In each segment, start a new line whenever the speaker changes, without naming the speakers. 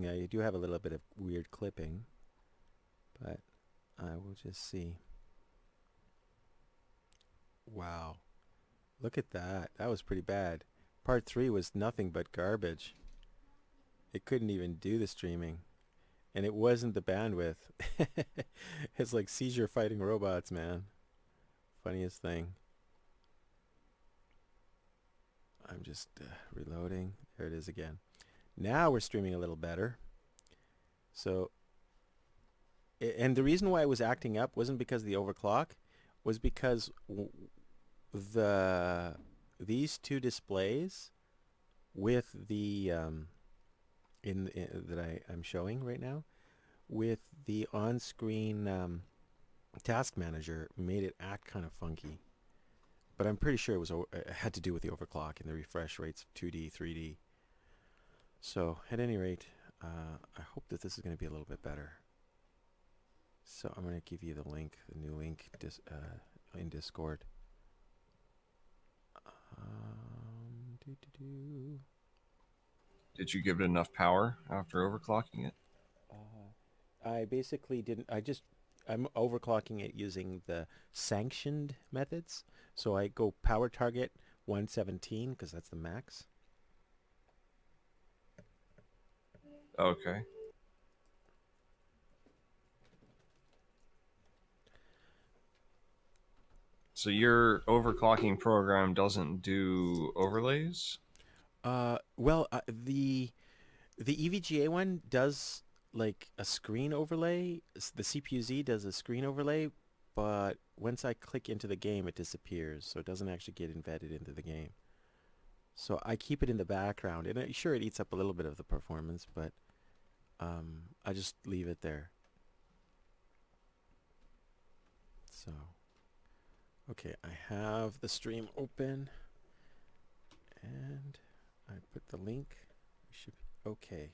Yeah, you do have a little bit of weird clipping, but I will just see. Wow. Look at that. That was pretty bad. Part 3 was nothing but garbage. It couldn't even do the streaming. And it wasn't the bandwidth. It's like seizure fighting robots, man. Funniest thing. I'm just reloading. There it is again. Now we're streaming a little better. So, and the reason why it was acting up wasn't because of the overclock, was because the these two displays with the that I'm showing right now with the on-screen task manager made it act kind of funky. But I'm pretty sure it had to do with the overclock and the refresh rates of 2D, 3D. So at any rate, I hope that this is going to be a little bit better. So I'm going to give you the link, the new link in Discord. Doo -doo -doo.
Did you give it enough power after overclocking it?
I basically didn't. I'm overclocking it using the sanctioned methods. So I go power target 117 because that's the max.
Okay. So your overclocking program doesn't do overlays?
Well, the EVGA one does like a screen overlay. The CPU-Z does a screen overlay, but once I click into the game, it disappears. So it doesn't actually get embedded into the game. So I keep it in the background, and sure, it eats up a little bit of the performance, but I just leave it there. So, okay, I have the stream open, and I put the link. We should be okay.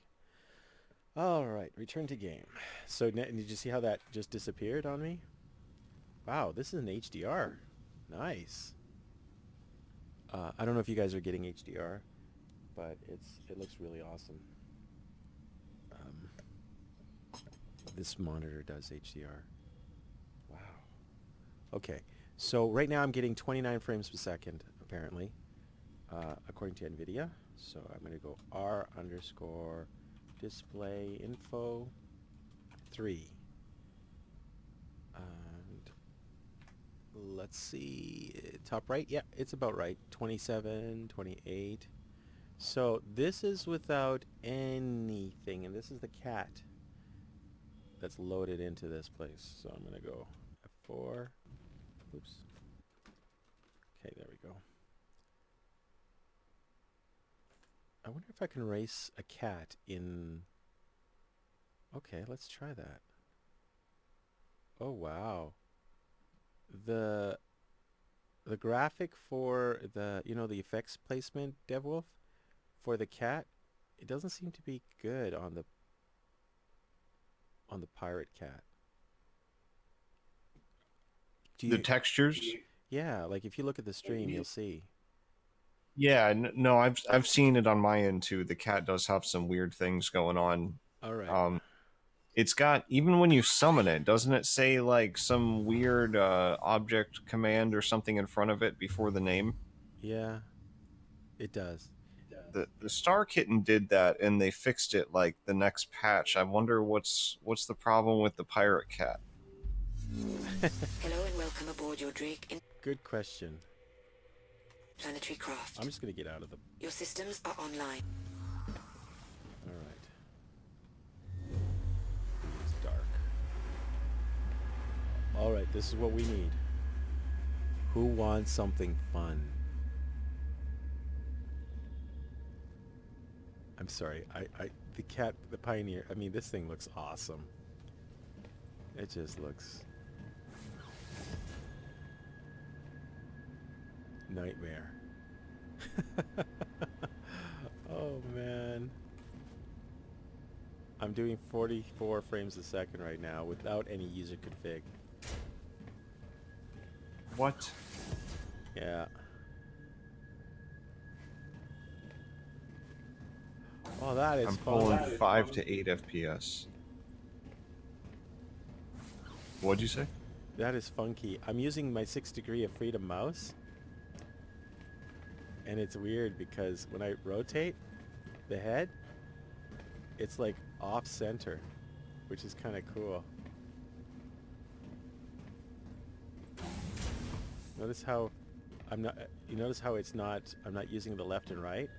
All right, return to game. So did you see how that just disappeared on me? Wow, this is an HDR. Nice. I don't know if you guys are getting HDR, but it looks really awesome. Um, this monitor does HDR. Wow. Okay, so right now I'm getting 29 frames per second, apparently, according to Nvidia. So I'm going to go R underscore display info 3. And let's see, top right. Yeah, it's about right. 27, 28. So this is without anything, and this is the cat that's loaded into this place. So I'm going to go F4. Oops. Okay, there we go. I wonder if I can race a cat in... Okay, let's try that. Oh, wow. The the graphic for the, the effects placement, DevWolf, for the cat, it doesn't seem to be good on the pirate cat. Do
The
you...
textures?
Yeah, like if you look at the stream, you'll see.
Yeah, no, I've seen it on my end too. The cat does have some weird things going on.
All right.
Um, it's got, even when you summon it, doesn't it say like some weird object command or something in front of it before the name?
Yeah, it does.
The Star Kitten did that, and they fixed it like the next patch. I wonder what's the problem with the pirate cat.
Hello and welcome aboard your Drake
Good question.
interplanetary
I'm
craft.
just going to get out of the...
Your systems are online.
All right. It's dark. All right, this is what we need. Who wants something fun? I'm sorry. The cat, the Pioneer. I mean, this thing looks awesome. It just looks nightmare. Oh man. I'm doing 44 frames a second right now without any user config.
What?
Yeah. Oh, that is
I'm
fun.
pulling 5 to 8 FPS. What'd you say?
That is funky. I'm using my 6 degree of freedom mouse. And it's weird because when I rotate the head, it's like off center, which is kind of cool. Notice how you notice how I'm not using the left and right?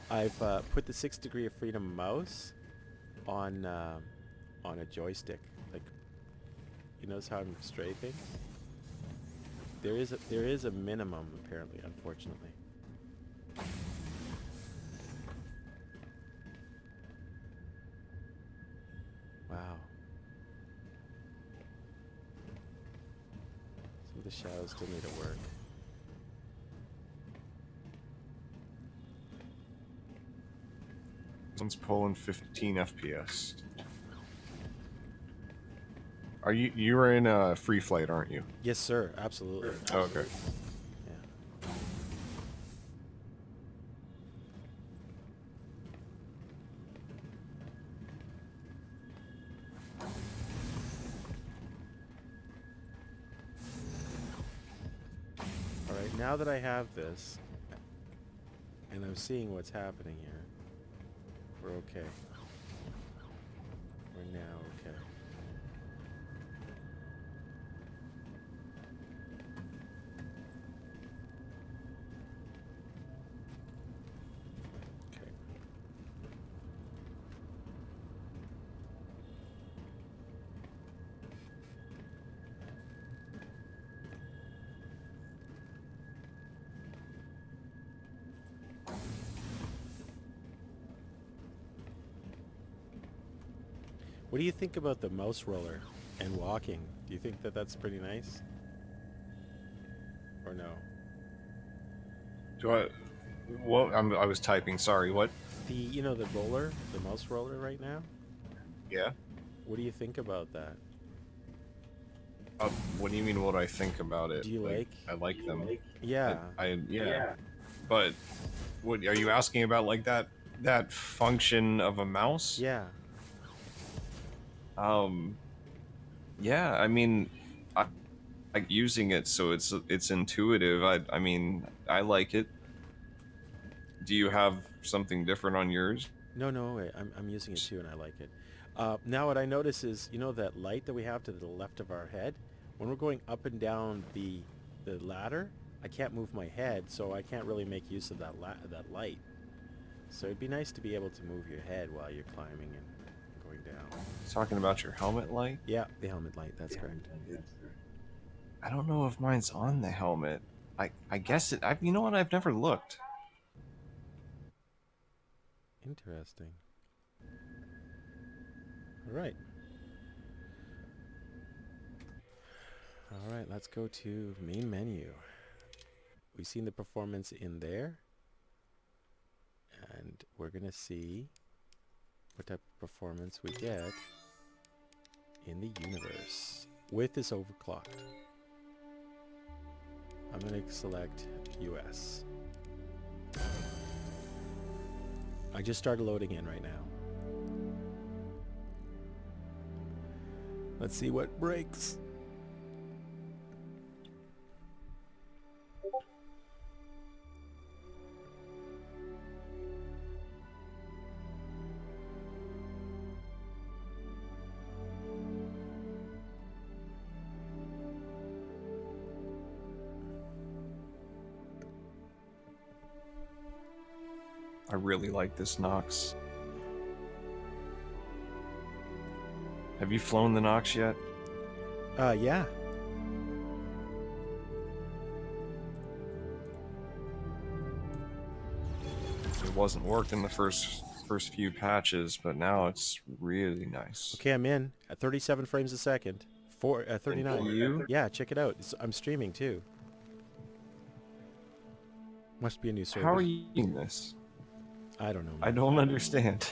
I've put the 6 degree of freedom mouse on a joystick. Like, you notice how I'm strafing? There is a minimum, apparently, unfortunately. Wow. Some of the shadows still need to work.
This one's pulling 15 FPS. Are you're in a free flight, aren't you?
Yes, sir. Absolutely.
Oh, okay.
Yeah. All right, now that I have this, and I'm seeing what's happening here, we're okay. We're now okay. Okay. What do you think about the mouse roller and walking? Do you think that that's pretty nice? Or no?
Do I? Well, I was typing. Sorry. What?
The the mouse roller right now?
Yeah.
What do you think about that?
What do you mean? What I think about it?
Do you like?
I like them.
Yeah.
Yeah. But what are you asking about? Like that function of a mouse?
Yeah.
Yeah. I mean, I like using it, so it's intuitive. I mean, I like it. Do you have something different on yours?
No, no, wait, I'm using it too, and I like it. Now, what I notice is, you know, that light that we have to the left of our head. When we're going up and down the ladder, I can't move my head, so I can't really make use of that light. So it'd be nice to be able to move your head while you're climbing and going down.
Talking about your helmet light?
Yeah, the helmet light. That's correct.
I don't know if mine's on the helmet. I guess it. You know what? I've never looked.
Interesting. All right. All right, let's go to main menu. We've seen the performance in there. And we're going to see what type of performance we get in the universe with this overclocked. I'm going to select US. I just started loading in right now. Let's see what breaks.
I really like this Nox. Have you flown the Nox yet?
Yeah.
It wasn't working the first few patches, but now it's really nice.
Okay, I'm in at 37 frames a second. 39.
You?
Yeah, check it out. I'm streaming too. Must be a new server.
How are you doing this?
I don't know.
I don't understand.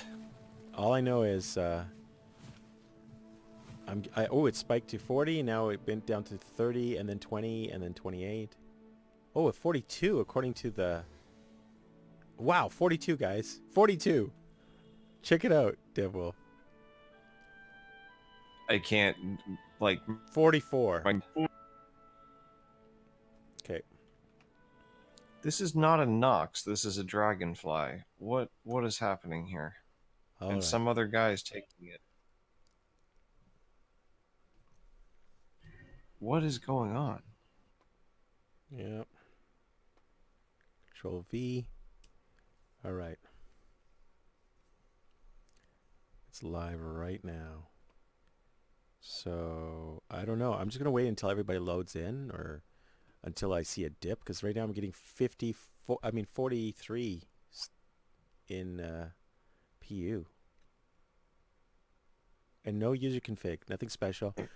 All I know is it spiked to 40, now it went down to 30 and then 20 and then 28. Oh, at 42 according to the Wow, 42 guys. 42. Check it out, Devil.
I can't, like,
44.
my,
Okay.
this is not a Nox. This is a Dragonfly. What is happening here?
All
And
right.
some other guy's taking it. What is going on?
Yep. Control V. All right. It's live right now. So, I don't know. I'm just going to wait until everybody loads in or until I see a dip because right now I'm getting 43 in PU. And no user config. Nothing special.
I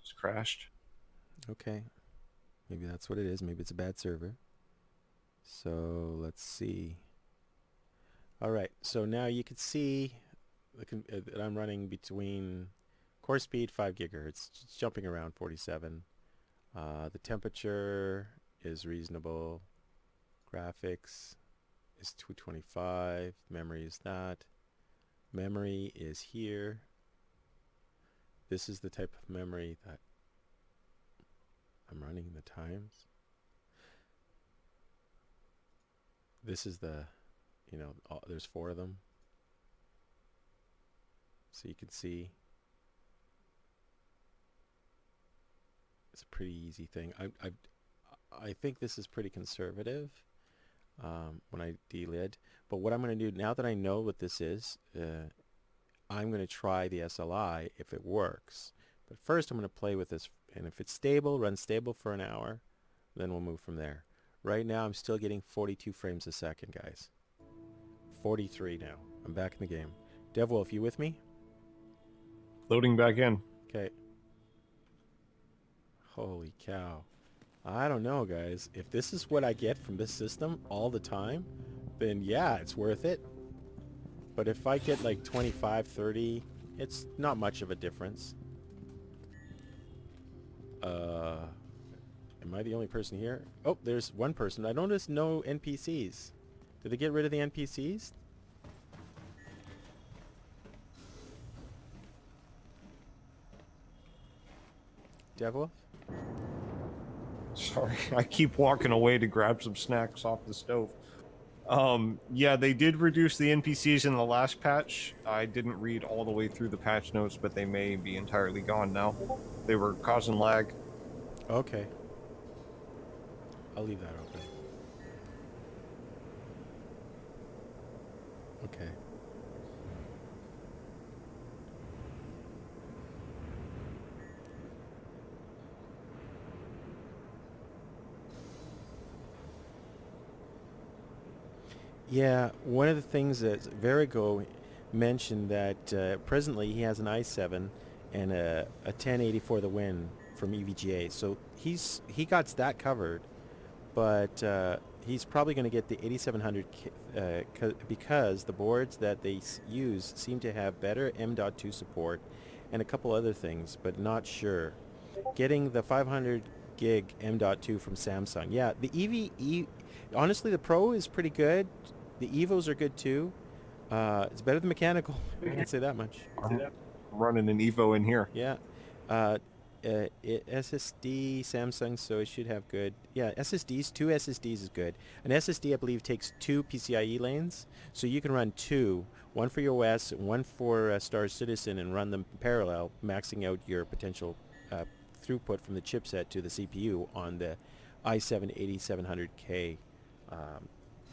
just crashed.
Okay. Maybe that's what it is. Maybe it's a bad server. So, let's see. All right. So now you can see that I'm running between core speed 5 gigahertz. It's jumping around 47. The temperature is reasonable. Graphics is 225. Memory is that. Memory is here. This is the type of memory that I'm running the times. This is the, there's 4 of them. So you can see it's a pretty easy thing. I think this is pretty conservative when I delid. But what I'm going to do now that I know what this is, I'm going to try the SLI if it works. But first I'm going to play with this, and if it's stable, run stable for an hour, then we'll move from there. Right now I'm still getting 42 frames a second, guys. 43 now. I'm back in the game. DevWolf, you with me?
Loading back in.
Okay. Holy cow. I don't know, guys. If this is what I get from this system all the time, then yeah, it's worth it. But if I get like 25, 30, it's not much of a difference. Am I the only person here? Oh, there's one person. I noticed no NPCs. Did they get rid of the NPCs? Devil?
Sorry, I keep walking away to grab some snacks off the stove. Yeah, they did reduce the NPCs in the last patch. I didn't read all the way through the patch notes, but they may be entirely gone now. They were causing lag.
Okay. I'll leave that open. Okay. Yeah, one of the things that Verigo mentioned that presently he has an i7 and a 1080 for the win from EVGA. So he got that covered, but he's probably going to get the 8700 because the boards that they use seem to have better M.2 support and a couple other things, but not sure. Getting the 500 gig M.2 from Samsung. Yeah, the honestly, the Pro is pretty good. The Evos are good too. It's better than mechanical. I can say that much.
I'm running an Evo in here.
Yeah. SSD Samsung, so it should have good. Yeah, SSDs. 2 SSDs is good. An SSD, I believe, takes 2 PCIe lanes, so you can run 2, one for your OS, one for Star Citizen, and run them parallel, maxing out your potential throughput from the chipset to the CPU on the i7-8700K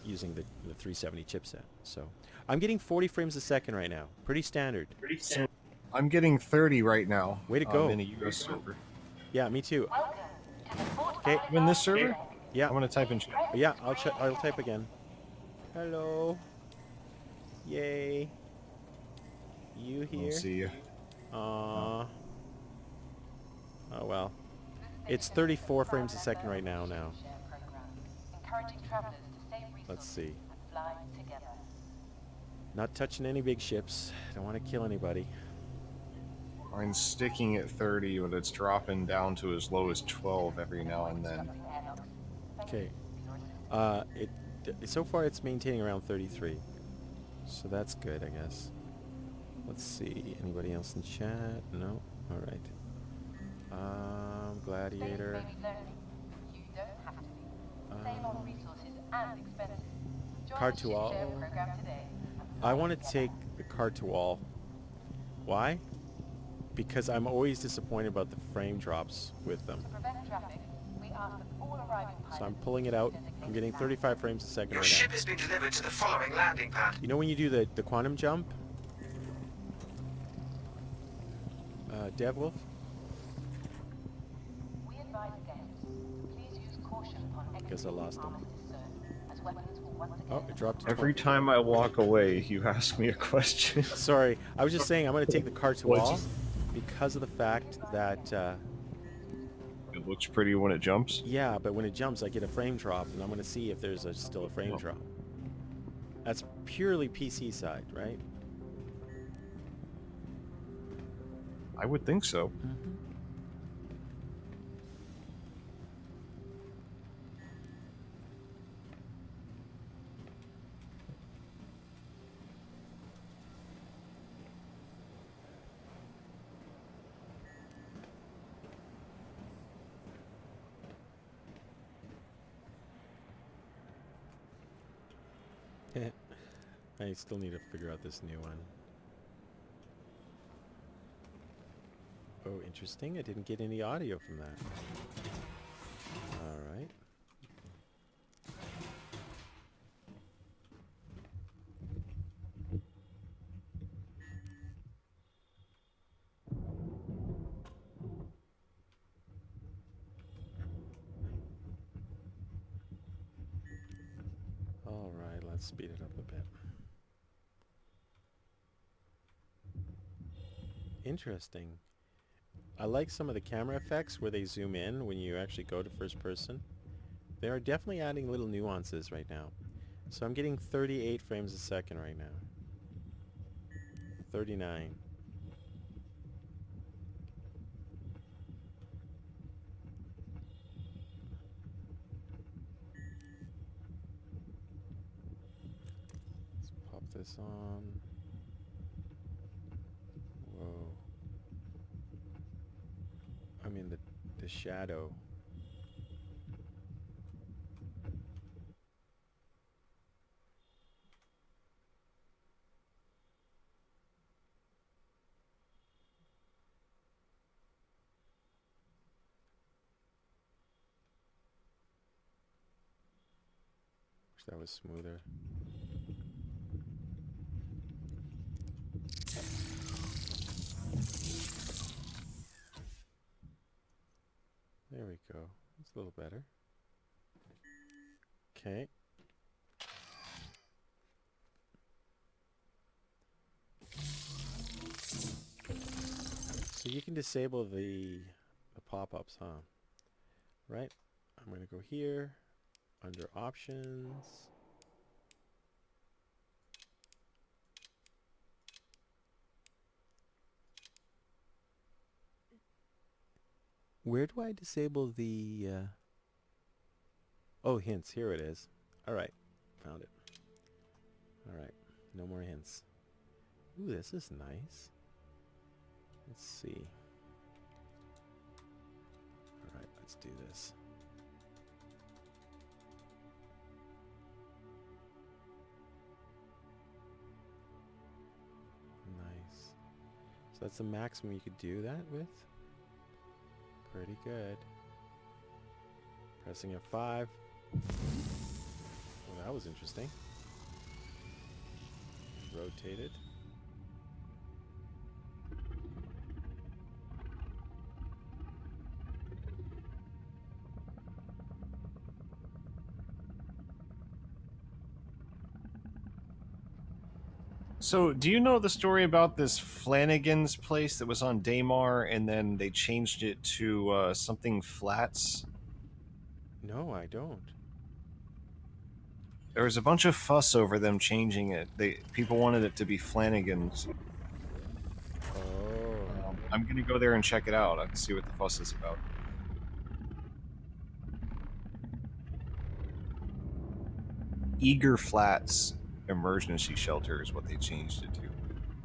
using the 370 chipset. So I'm getting 40 frames a second right now. Pretty standard.
So I'm getting 30 right now.
Way to go.
In a US server.
Yeah, me too. Okay.
I'm in this server?
Yeah.
I'm gonna type in chat.
Yeah, I'll type again. Hello. Yay. You
I
here?
don't see you.
Oh well. It's 34 frames a second right now. Let's see. Not touching any big ships. Don't want to kill anybody.
Mine's sticking at 30, but it's dropping down to as low as 12 every now and then.
Okay. So far it's maintaining around 33. So that's good, I guess. Let's see. Anybody else in chat? No? Alright. Gladiator.
You don't have to be. Save on resources and expenses. Join
Card
the
to
ship
all.
share program today.
I want to take the card to all. Why? Because I'm always disappointed about the frame drops with them.
To prevent traffic, we ask that all arriving pilots
So I'm pulling it out. I'm getting 35 frames a second
Your
right
ship
now.
has been delivered to the following landing pad.
You know when you do the quantum jump? Devwolf?
We advise guests to please use caution upon
Guess I
exiting
lost
the
him.
armistice zone, as weapons will once again.
Oh, it dropped to
Every
20.
time I walk away, you ask me a question.
Sorry, I was just saying I'm going to take the card to
What'd
all
you-
because of the fact that,
It looks pretty when it jumps.
yeah, but when it jumps, I get a frame drop, and I'm going to see if there's still a frame
Oh.
drop. That's purely PC side, right?
I would think so.
I still need to figure out this new one. Oh, interesting. I didn't get any audio from that. All right. All right, let's speed it up a bit. Interesting. I like some of the camera effects where they zoom in when you actually go to first person. They are definitely adding little nuances right now. So I'm getting 38 frames a second right now. 39. Let's pop this on. Whoa. I mean the shadow. Wish that was smoother. There we go. It's a little better. Okay. So you can disable the pop-ups, huh? Right? I'm going to go here, under options. Where do I disable the... Oh, hints. Here it is. Alright. Found it. Alright. No more hints. Ooh, this is nice. Let's see. Alright, let's do this. Nice. So that's the maximum you could do that with? Pretty good. Pressing F5. Well, that was interesting. Rotated.
So, do you know the story about this Flanagan's place that was on Daymar, and then they changed it to something Flats?
No, I don't.
There was a bunch of fuss over them changing it. People wanted it to be Flanagan's.
Oh.
I'm gonna go there and check it out. I can see what the fuss is about. Eager Flats emergency shelter is what they changed it to.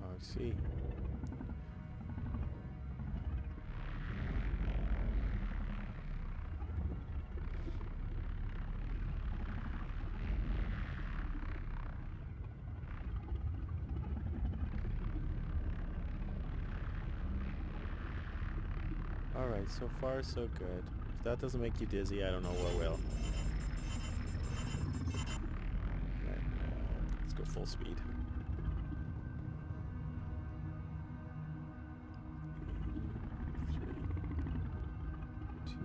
Oh, I see. Alright, so far so good. If that doesn't make you dizzy, I don't know what will. Right. Let's go full speed. Three, two,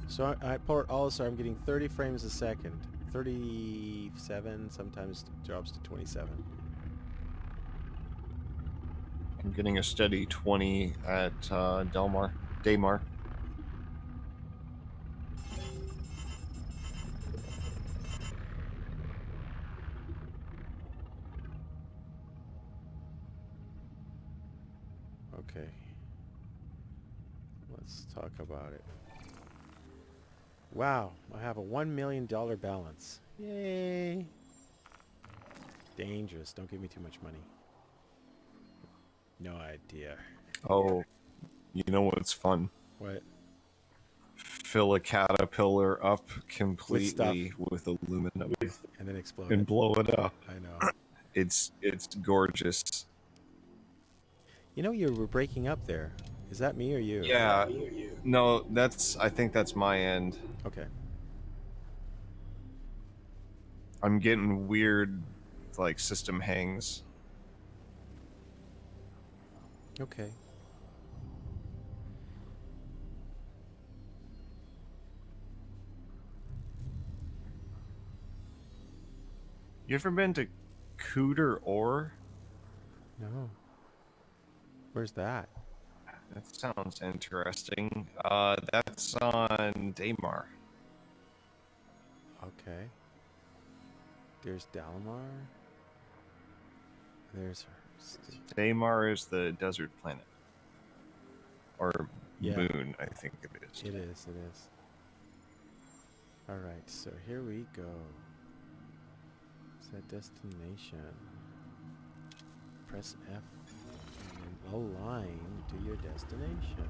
so I port also I'm getting 30 frames a second. 37 sometimes drops to 27.
I'm getting a steady 20 at Daymar.
Okay. Let's talk about it. Wow, I have a $1 million balance. Yay! Dangerous. Don't give me too much money. No idea.
Oh, you know what's fun?
What?
Fill a caterpillar up
With stuff.
completely with aluminum
And then explode
and
it.
blow it up.
I know.
It's gorgeous.
You know you were breaking up there. Is that me or you?
Yeah. No, I think that's my end.
Okay.
I'm getting weird, like, system hangs.
Okay.
You ever been to Cooter Ore?
No. Where's that?
That sounds interesting. That's on Daymar.
Okay. There's Dalamar. There's
Daymar is the desert planet. Or
Yeah.
moon, I think it is.
It is, it is. Alright, so here we go. Set destination. Press F and then align to your destination.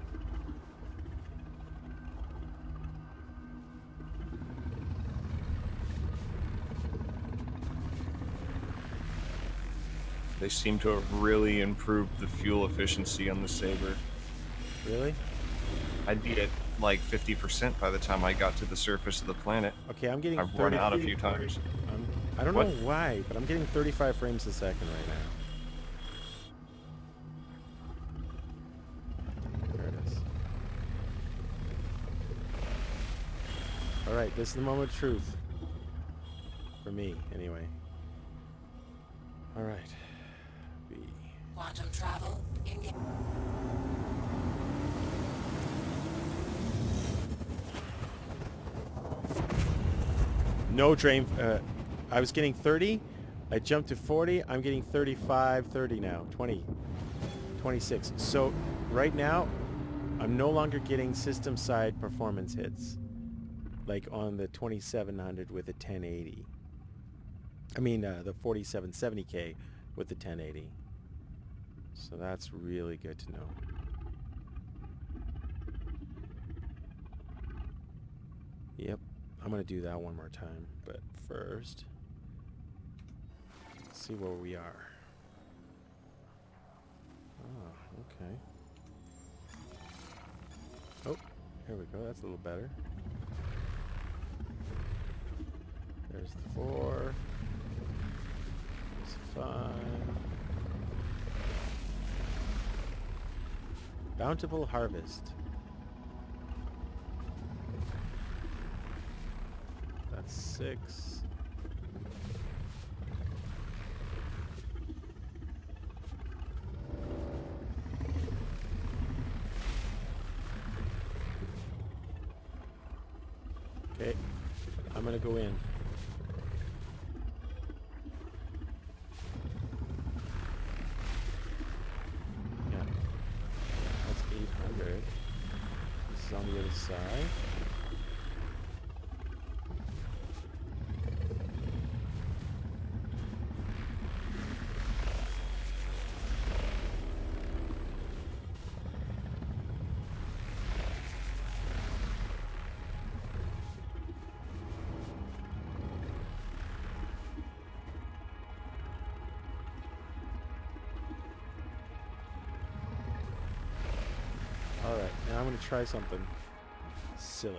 They seem to have really improved the fuel efficiency on the Saber.
Really?
I'd be at like 50% by the time I got to the surface of the planet.
Okay, I'm getting
I've run out a few times.
I don't
What?
know why, but I'm getting 35 frames a second right now. There it is. Alright, this is the moment of truth. For me, anyway. Alright. B.
Quantum travel in.
No drain. I was getting 30. I jumped to 40. I'm getting 35, 30 now. 20, 26. So right now, I'm no longer getting system side performance hits. Like on the 2700 with the 1080. I mean, the 4770K with the 1080. So that's really good to know. Yep. I'm going to do that one more time. But first, let's see where we are. Oh, okay. Oh, here we go. That's a little better. There's the 4. There's 5. Bountiful harvest. That's 6. Okay, I'm gonna go in. good. This is on the other side. Alright, now I'm going to try something silly.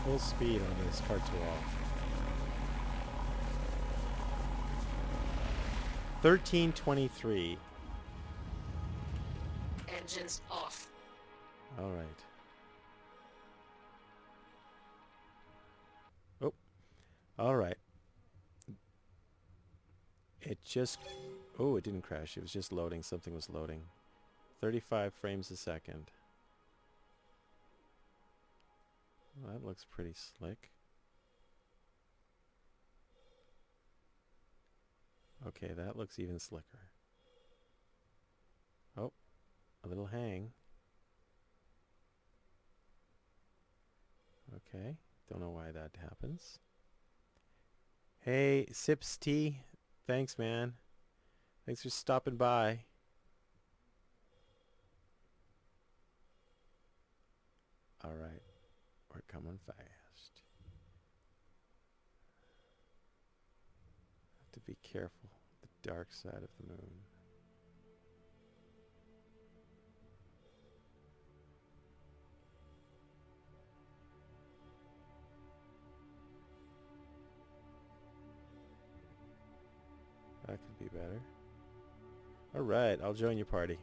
Full speed on this Cartool. 1323.
Engines off.
Alright. Oh. Alright. It just... Oh, it didn't crash. It was just loading. Something was loading. 35 frames a second. Well, that looks pretty slick. Okay, that looks even slicker. Oh, a little hang. Okay, don't know why that happens. Hey, Sips Tea. Thanks, man. Thanks for stopping by. All right. We're coming fast. Have to be careful. The dark side of the moon. That could be better. All right, I'll join your party.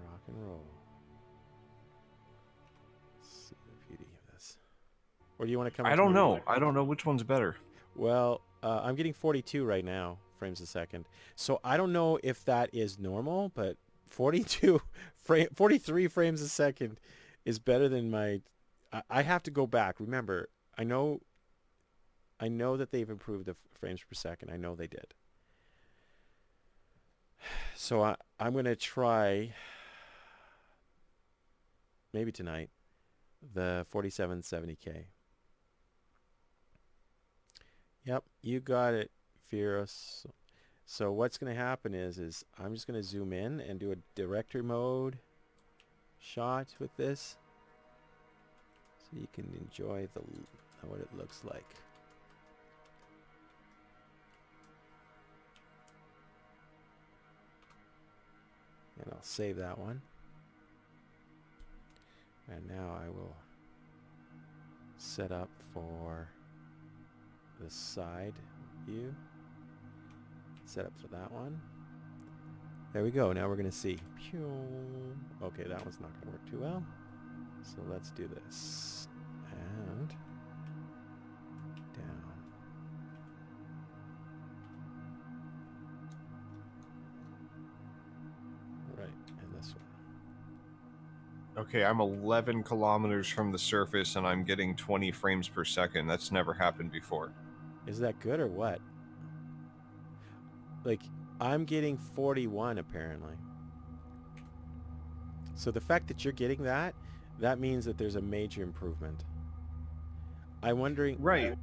Rock and roll. Let's see the beauty of this. Or do you want to come?
I don't know. I don't know which one's better.
Well, I'm getting 42 right now frames a second. So I don't know if that is normal, but 43 frames a second is better than my... I have to go back. Remember, I know that they've improved the frames per second. I know they did. So I'm going to try, maybe tonight, the 4770K. Yep, you got it, Fearless. So what's going to happen is I'm just going to zoom in and do a director mode shot with this, so you can enjoy what it looks like. And I'll save that one. And now I will set up for the side view. Set up for that one. There we go. Now we're going to see. Okay, that one's not going to work too well. So let's do this. And down. Right, and this one.
Okay, I'm 11 kilometers from the surface and I'm getting 20 frames per second. That's never happened before.
Is that good or what? Like, I'm getting 41 apparently. So the fact that you're getting that means that there's a major improvement. I'm wondering...
Right.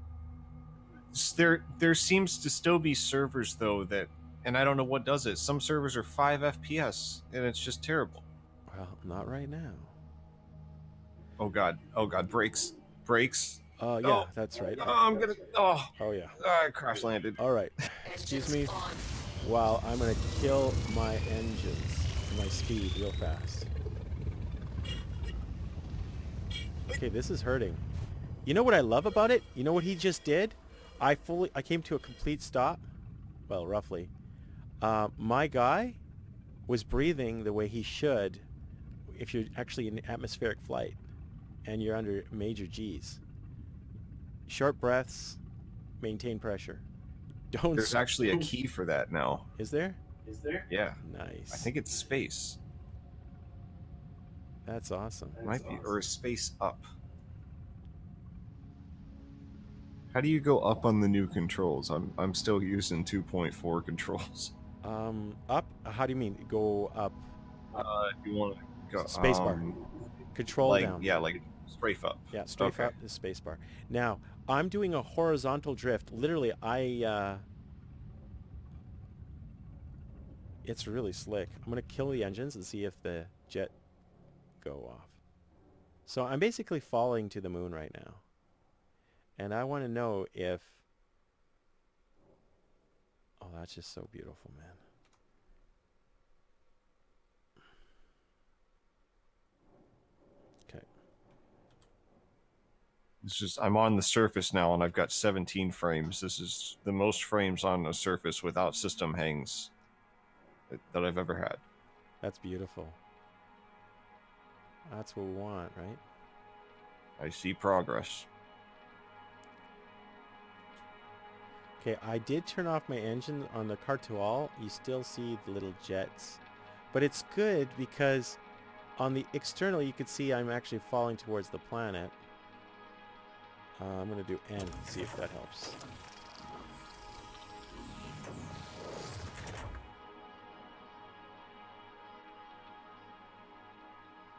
There seems to still be servers though that, and I don't know what does it. Some servers are 5 FPS and it's just terrible.
Well, not right now.
Oh god, brakes.
Oh, yeah,
Oh.
that's right.
Oh, I'm gonna. Oh.
Oh, yeah.
I crash landed.
All right. Excuse me while I'm going to kill my engines, my speed real fast. Okay, this is hurting. You know what I love about it? You know what he just did? I came to a complete stop. Well, roughly. My guy was breathing the way he should if you're actually in atmospheric flight and you're under major G's. Short breaths, maintain pressure. Don't...
There's actually a key for that now.
Is there?
Yeah.
Nice.
I think it's space.
That's awesome.
Might be, or space up. How do you go up on the new controls? I'm still using 2.4 controls.
Up? How do you mean? Go up.
If you want to go,
Spacebar. Control
like,
down.
yeah, like strafe up.
Yeah, strafe
Okay.
up is spacebar. Now, I'm doing a horizontal drift. Literally, it's really slick. I'm going to kill the engines and see if the jet go off. So I'm basically falling to the moon right now. And I want to know if... Oh, that's just so beautiful, man. Okay.
It's just I'm on the surface now, and I've got 17 frames. This is the most frames on a surface without system hangs that I've ever had.
That's beautiful. That's what we want, right?
I see progress.
Okay, I did turn off my engine on the Cartoal. You still see the little jets. But it's good because on the external, you can see I'm actually falling towards the planet. I'm going to do N, see if that helps.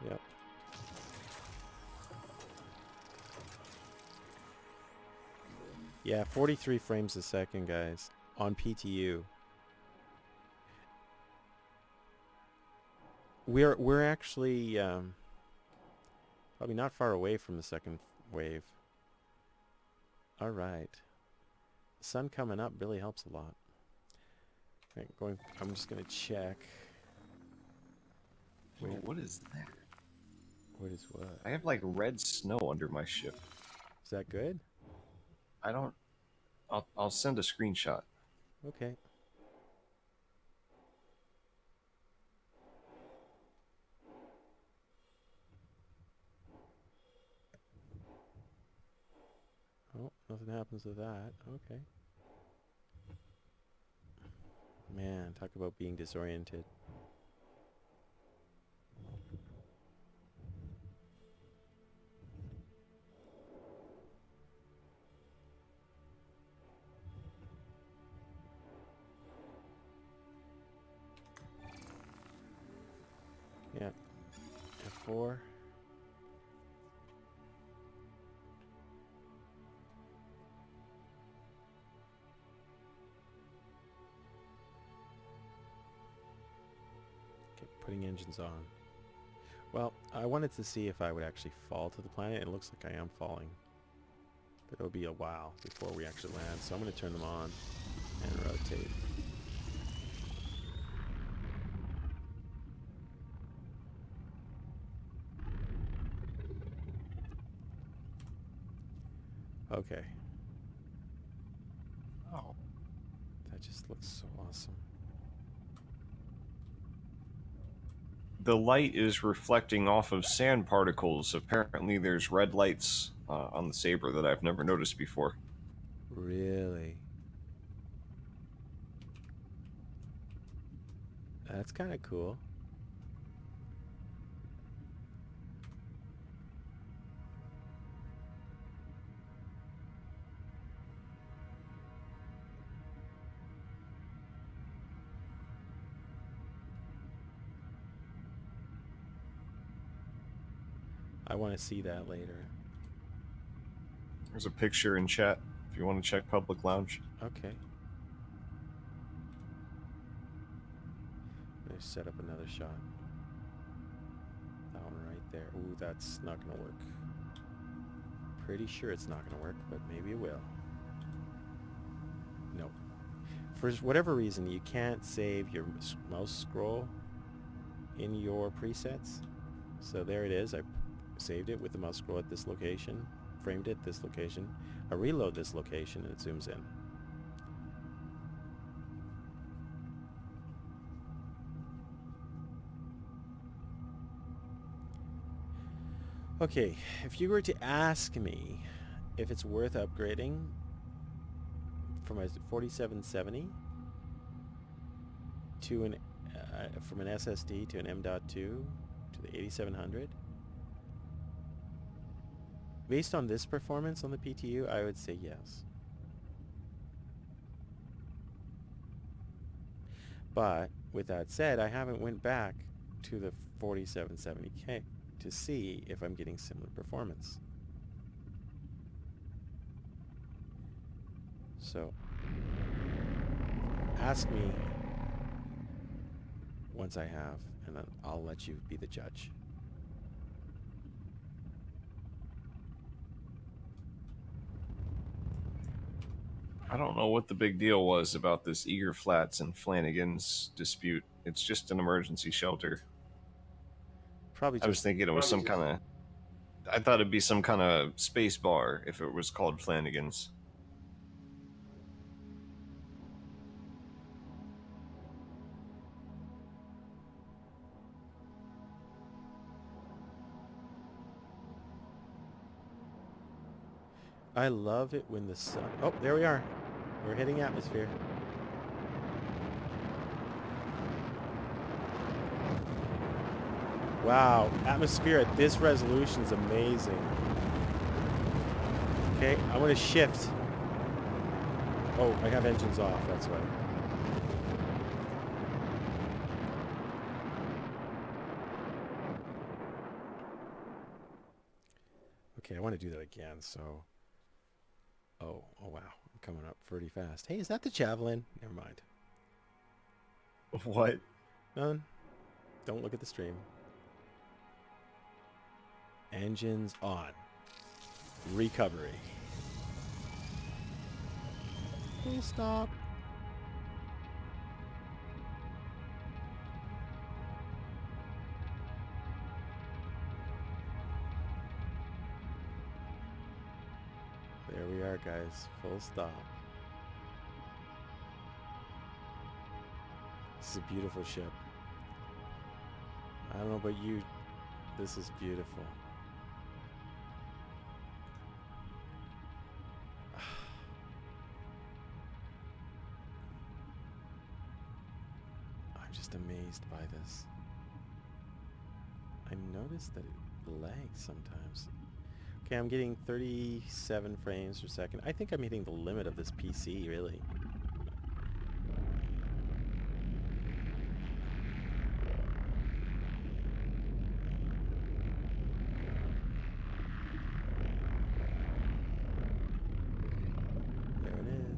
Yep. Yeah, 43 frames a second, guys, on PTU. We're actually probably not far away from the second wave. All right. The sun coming up really helps a lot. Right, I'm just going to check.
Wait, what is that?
What is what?
I have like red snow under my ship.
Is that good?
I don't. I'll send a screenshot.
Okay. Oh, nothing happens with that. Okay. Man, talk about being disoriented. Yeah. F4. Okay, putting engines on. Well, I wanted to see if I would actually fall to the planet. It looks like I am falling. But it'll be a while before we actually land. So I'm going to turn them on and rotate. Okay.
Oh.
That just looks so awesome.
The light is reflecting off of sand particles. Apparently, there's red lights on the Saber that I've never noticed before.
Really? That's kind of cool. I want to see that later.
There's a picture in chat if you want to check Public Lounge.
Okay. Let's set up another shot. That one right there. Ooh, that's not going to work. Pretty sure it's not going to work, but maybe it will. No. For whatever reason, you can't save your mouse scroll in your presets. So there it is. I saved it with the mouse scroll at this location, framed it this location. I reload this location and it zooms in. Okay, if you were to ask me if it's worth upgrading from a 4770 to an from an SSD to an M.2 to the 8700, Based on this performance on the PTU, I would say yes. But with that said, I haven't went back to the 4770K to see if I'm getting similar performance. So ask me once I have, and then I'll let you be the judge.
I don't know what the big deal was about this Eager Flats and Flanagan's dispute. It's just an emergency shelter.
Probably
I was
just
thinking it was some kind of. I thought it'd be some kind of space bar if it was called Flanagan's.
I love it when the sun... Oh, there we are. We're hitting atmosphere. Wow, atmosphere at this resolution is amazing. Okay, I'm going to shift. Oh, I have engines off, that's why. Okay, I want to do that again, so... Oh wow, I'm coming up pretty fast. Hey, is that the Javelin? Never mind.
What?
None. Don't look at the stream. Engines on. Recovery. Full stop. There we are, guys. Full stop. This is a beautiful ship. I don't know about you. This is beautiful. I'm just amazed by this. I noticed that it lags sometimes. Okay, I'm getting 37 frames per second. I think I'm hitting the limit of this PC, really. There it is.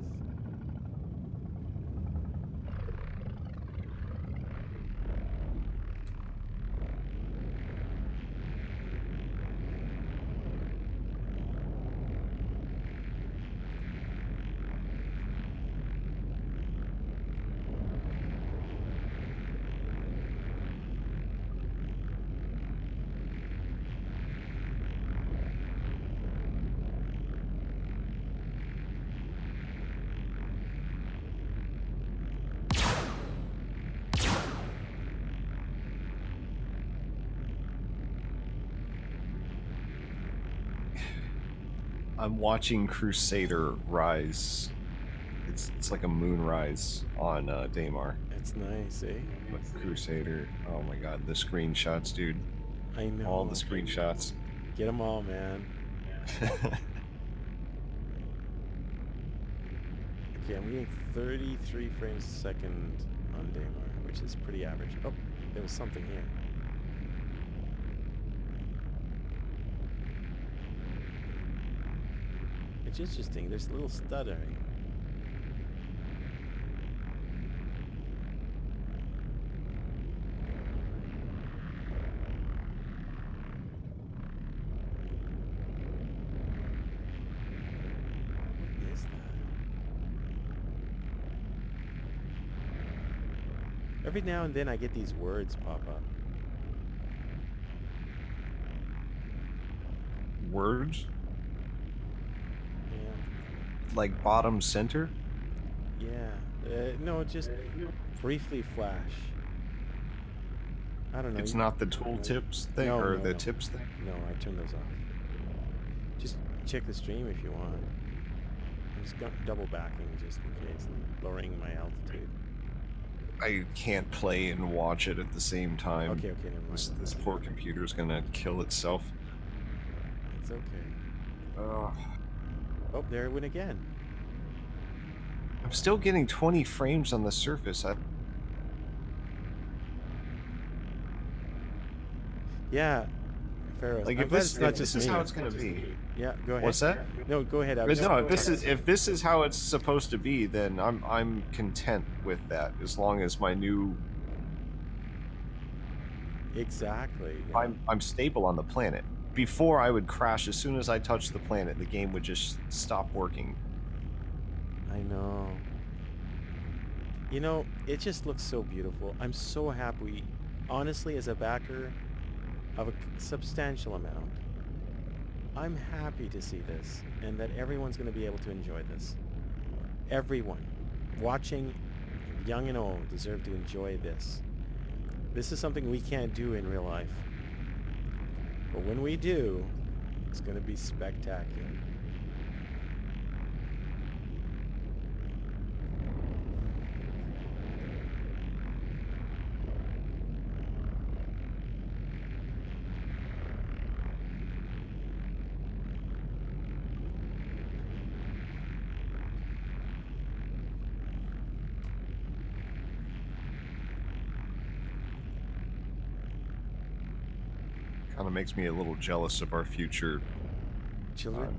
I'm watching Crusader rise. It's like a moonrise on Daymar.
It's nice, eh?
But Crusader, oh my god, the screenshots, dude.
I know.
All the screenshots.
Get them all, man. Okay, I'm getting 33 frames a second on Daymar, which is pretty average. Oh, there was something here. It's interesting. There's a little stuttering. What is that? Every now and then I get these words pop up.
Words?
Yeah.
Like bottom center?
Yeah. No, just briefly flash. I don't know.
It's not the tooltips thing
No,
or
no,
the
no.
tips thing?
No, I turned those off. Just check the stream if you want. I'm just double backing just in case and lowering my altitude.
I can't play and watch it at the same time.
Okay, never mind.
This poor computer's gonna kill itself.
It's okay.
Ugh.
Oh, there it went again.
I'm still getting 20 frames on the surface.
Yeah, Pharaoh.
Like
I'm
if
glad
this
it's not
if
just
this is
me.
how it's gonna be.
Yeah, go ahead.
What's that?
No, go ahead. I was
But
just
no, if this is how it's supposed to be, then I'm content with that as long as my new
exactly. Yeah.
I'm stable on the planet. Before I would crash as soon as I touched the planet, the game would just stop working.
I know. You know, it just looks so beautiful. I'm so happy, honestly, as a backer of a substantial amount. I'm happy to see this and that everyone's going to be able to enjoy this. Everyone watching, young and old, deserve to enjoy this. This is something we can't do in real life. But when we do, it's going to be spectacular.
Kind of makes me a little jealous of our future
Children?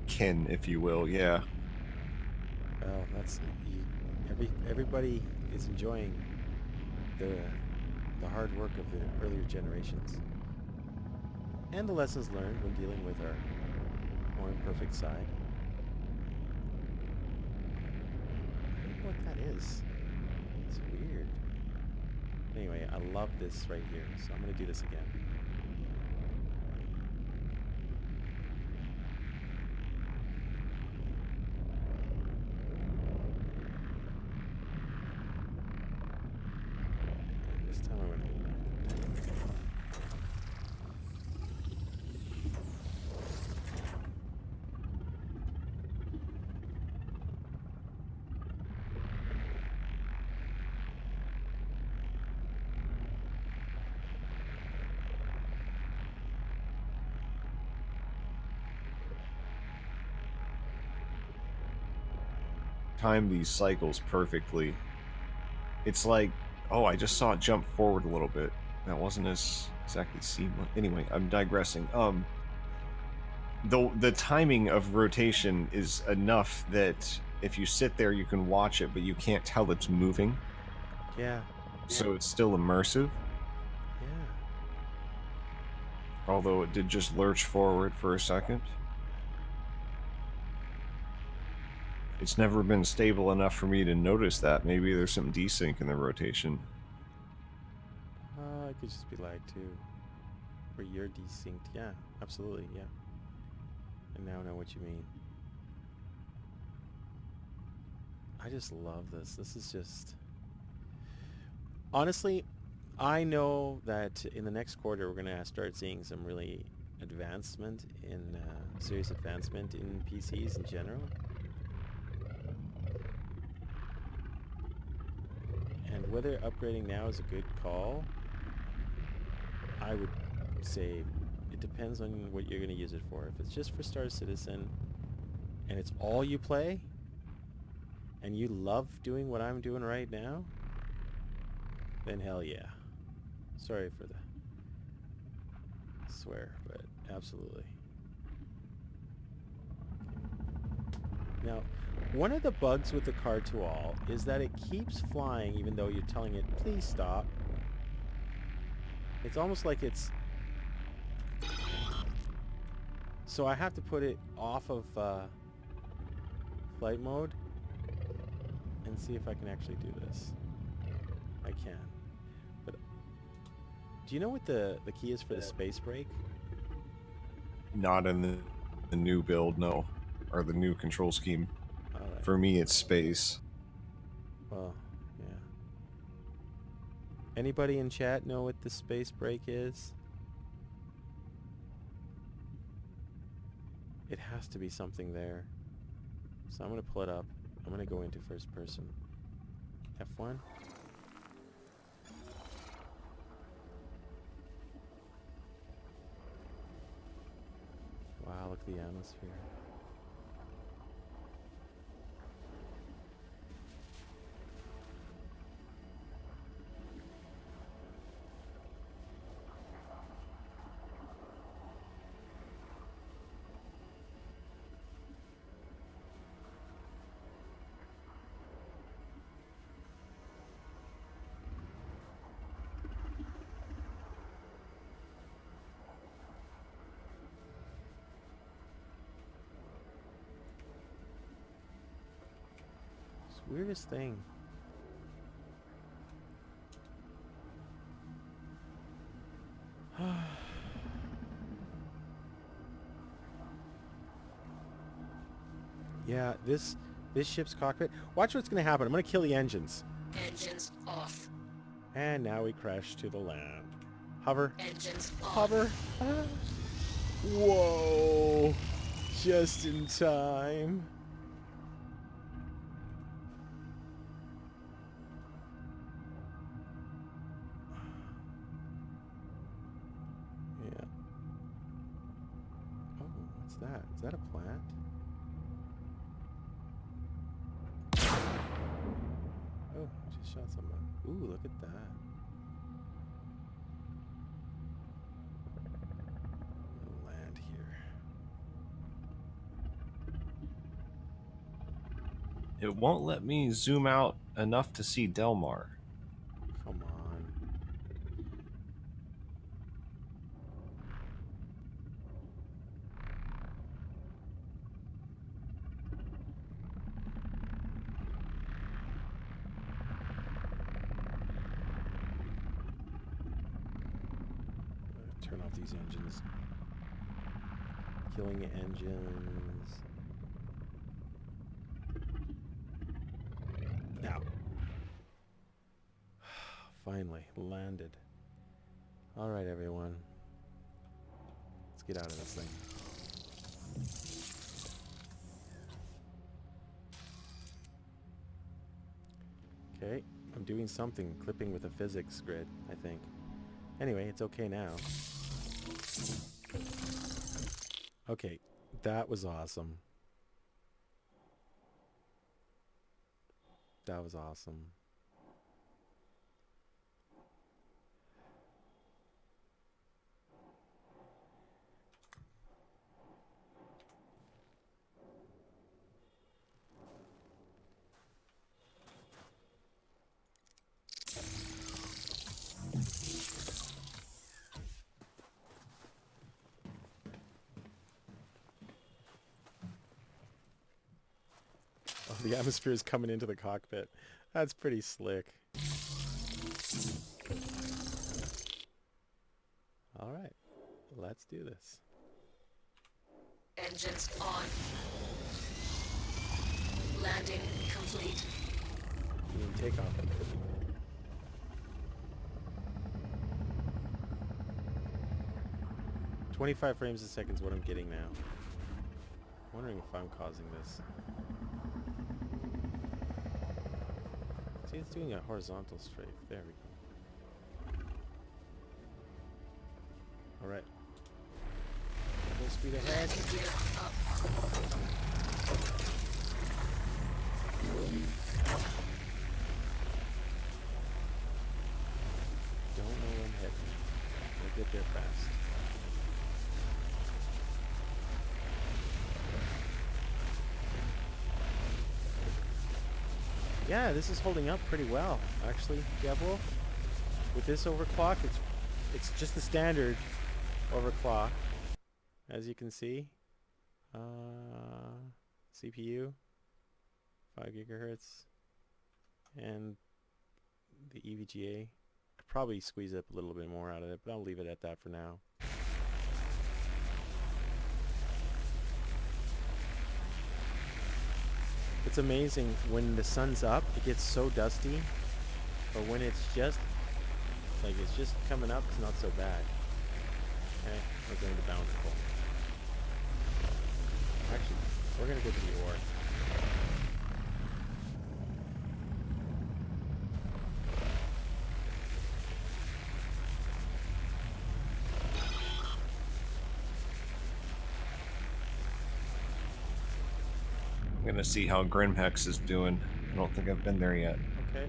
kin, if you will. Yeah.
Well, everybody is enjoying the hard work of the earlier generations and the lessons learned when dealing with our more imperfect side. I don't know what that is. It's weird. Anyway, I love this right here, so I'm going to do this again. And this time I'm going to do that.
Time these cycles perfectly. It's like, oh, I just saw it jump forward a little bit. That wasn't as exactly seamless. Anyway, I'm digressing. The timing of rotation is enough that if you sit there, you can watch it, but you can't tell it's moving.
Yeah.
So it's still immersive.
Yeah.
Although it did just lurch forward for a second. It's never been stable enough for me to notice that. Maybe there's some desync in the rotation.
It could just be lag too. Or you're desynced. Yeah, absolutely. Yeah. I now know what you mean. I just love this. This is just... Honestly, I know that in the next quarter we're going to start seeing some really serious advancement in PCs in general. And whether upgrading now is a good call, I would say it depends on what you're going to use it for. If it's just for Star Citizen and it's all you play and you love doing what I'm doing right now, then hell yeah. Sorry for the swear, but absolutely. Now, one of the bugs with the Car2All is that it keeps flying even though you're telling it, please stop. It's almost like it's... So I have to put it off of flight mode and see if I can actually do this. I can. But do you know what the key is for the space brake?
Not in the new build, no. Or the new control scheme.
Alright.
For me, it's space.
Well, yeah. Anybody in chat know what the space brake is? It has to be something there. So I'm going to pull it up. I'm going to go into first person. F1. Wow, look overlook the atmosphere. It's the weirdest thing. Yeah, this ship's cockpit. Watch what's gonna happen. I'm gonna kill the engines.
Engines off.
And now we crash to the land. Hover.
Engines on.
Hover. Ah. Whoa. Just in time. Yeah. Oh, what's that? Is that a plant? Oh, I just shot someone. Ooh, look at that. We'll land here.
It won't let me zoom out enough to see Delmar.
Come on. Turn off these engines. Killing engines. Now. Finally, landed. Alright, everyone. Let's get out of this thing. Okay, I'm doing something, clipping with a physics grid, I think. Anyway, it's okay now. Okay, that was awesome. That was awesome. Oh, the atmosphere is coming into the cockpit. That's pretty slick. Alright, let's do this.
Engines on. Landing complete.
You can take off. 25 frames a second is what I'm getting now. I'm wondering if I'm causing this. See, it's doing a horizontal strafe. There we go. Alright. Full speed ahead.
Landing gear up.
Don't know where I'm heading. We'll get there fast. Yeah, this is holding up pretty well, actually, GevWolf. With this overclock, it's just the standard overclock, as you can see. CPU, 5 gigahertz, and the EVGA. Could probably squeeze up a little bit more out of it, but I'll leave it at that for now. It's amazing when the sun's up, it gets so dusty, but when it's just coming up, it's not so bad. Okay, we're going to Bountiful. Actually, we're going to go to the ore.
gonna see how Grimhex is doing. I don't think I've been there yet.
Okay.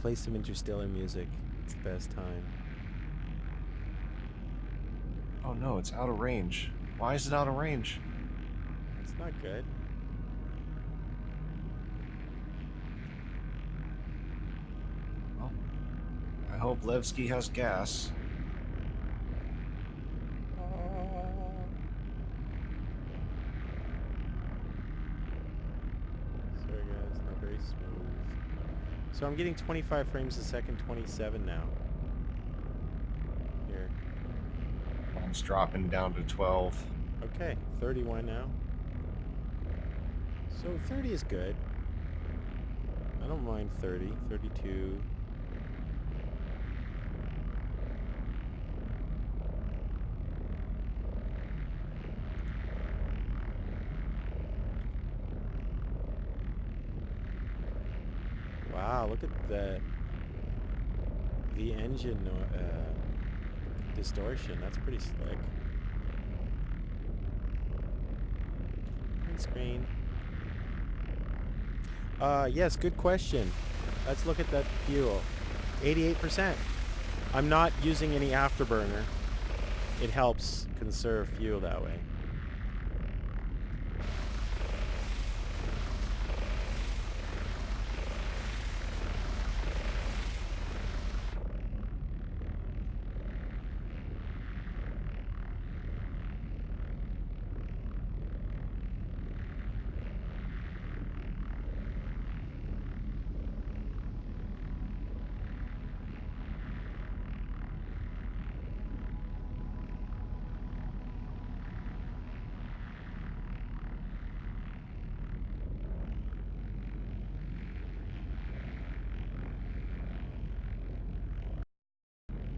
Play some interstellar music. It's the best time.
Oh no, it's out of range. Why is it out of range?
It's not good.
Well, I hope Levski has gas.
Sorry guys, not very smooth. So I'm getting 25 frames a second, 27 now. Here.
It's dropping down to 12.
Okay, 31 now. So 30 is good. I don't mind 30, 32. Wow, look at the engine distortion. That's pretty slick. Green screen. Yes, good question. Let's look at that fuel. 88%. I'm not using any afterburner. It helps conserve fuel that way.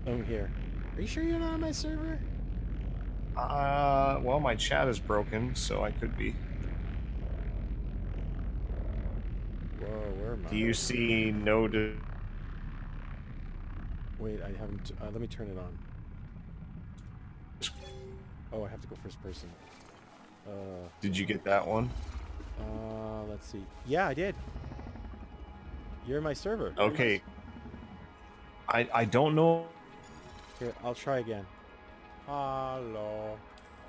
I'm here. Are you sure you're not on my server?
Well, my chat is broken, so I could be.
Whoa, where am I?
Do you see no...
Wait, I haven't... let me turn it on. Oh, I have to go first person.
Did you get that one?
Let's see. Yeah, I did. You're in my server.
Okay. I don't know.
Here, I'll try again. Hello.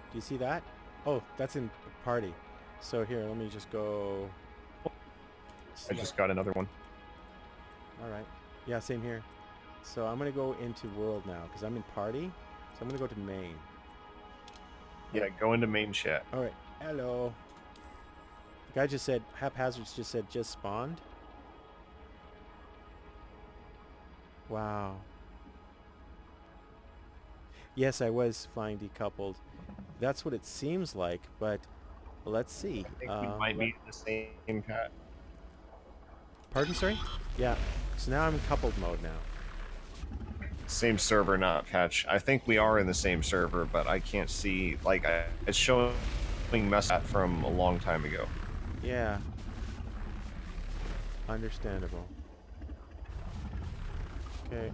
Do you see that? Oh, that's in party. So here, let me just go...
I just got another one.
Alright. Yeah, same here. So I'm going to go into world now, because I'm in party. So I'm going to go to main.
Yeah, go into main chat.
Alright. Hello. The guy just said, Haphazards just said, just spawned. Wow. Yes, I was flying decoupled. That's what it seems like, but let's see.
I think we might be in the same chat.
Pardon, sorry? Yeah. So now I'm in coupled mode now.
Same server, not patch. I think we are in the same server, but I can't see. Like, it's showing mess from a long time ago.
Yeah. Understandable. Okay.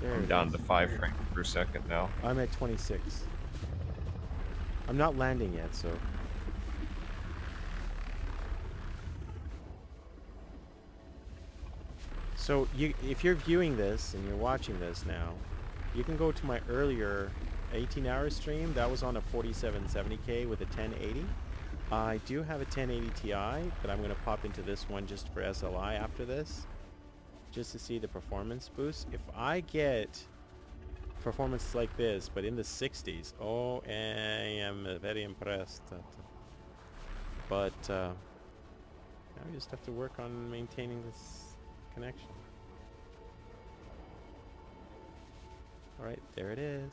There
I'm
it
down
is.
to 5 frames per second now.
I'm at 26. I'm not landing yet, so... So if you're viewing this and you're watching this now, you can go to my earlier 18-hour stream. That was on a 4770K with a 1080. I do have a 1080 Ti, but I'm going to pop into this one just for SLI after this, just to see the performance boost. If I get performance like this, but in the 60s, oh, I am very impressed. But now we just have to work on maintaining this connection. Alright, there it is.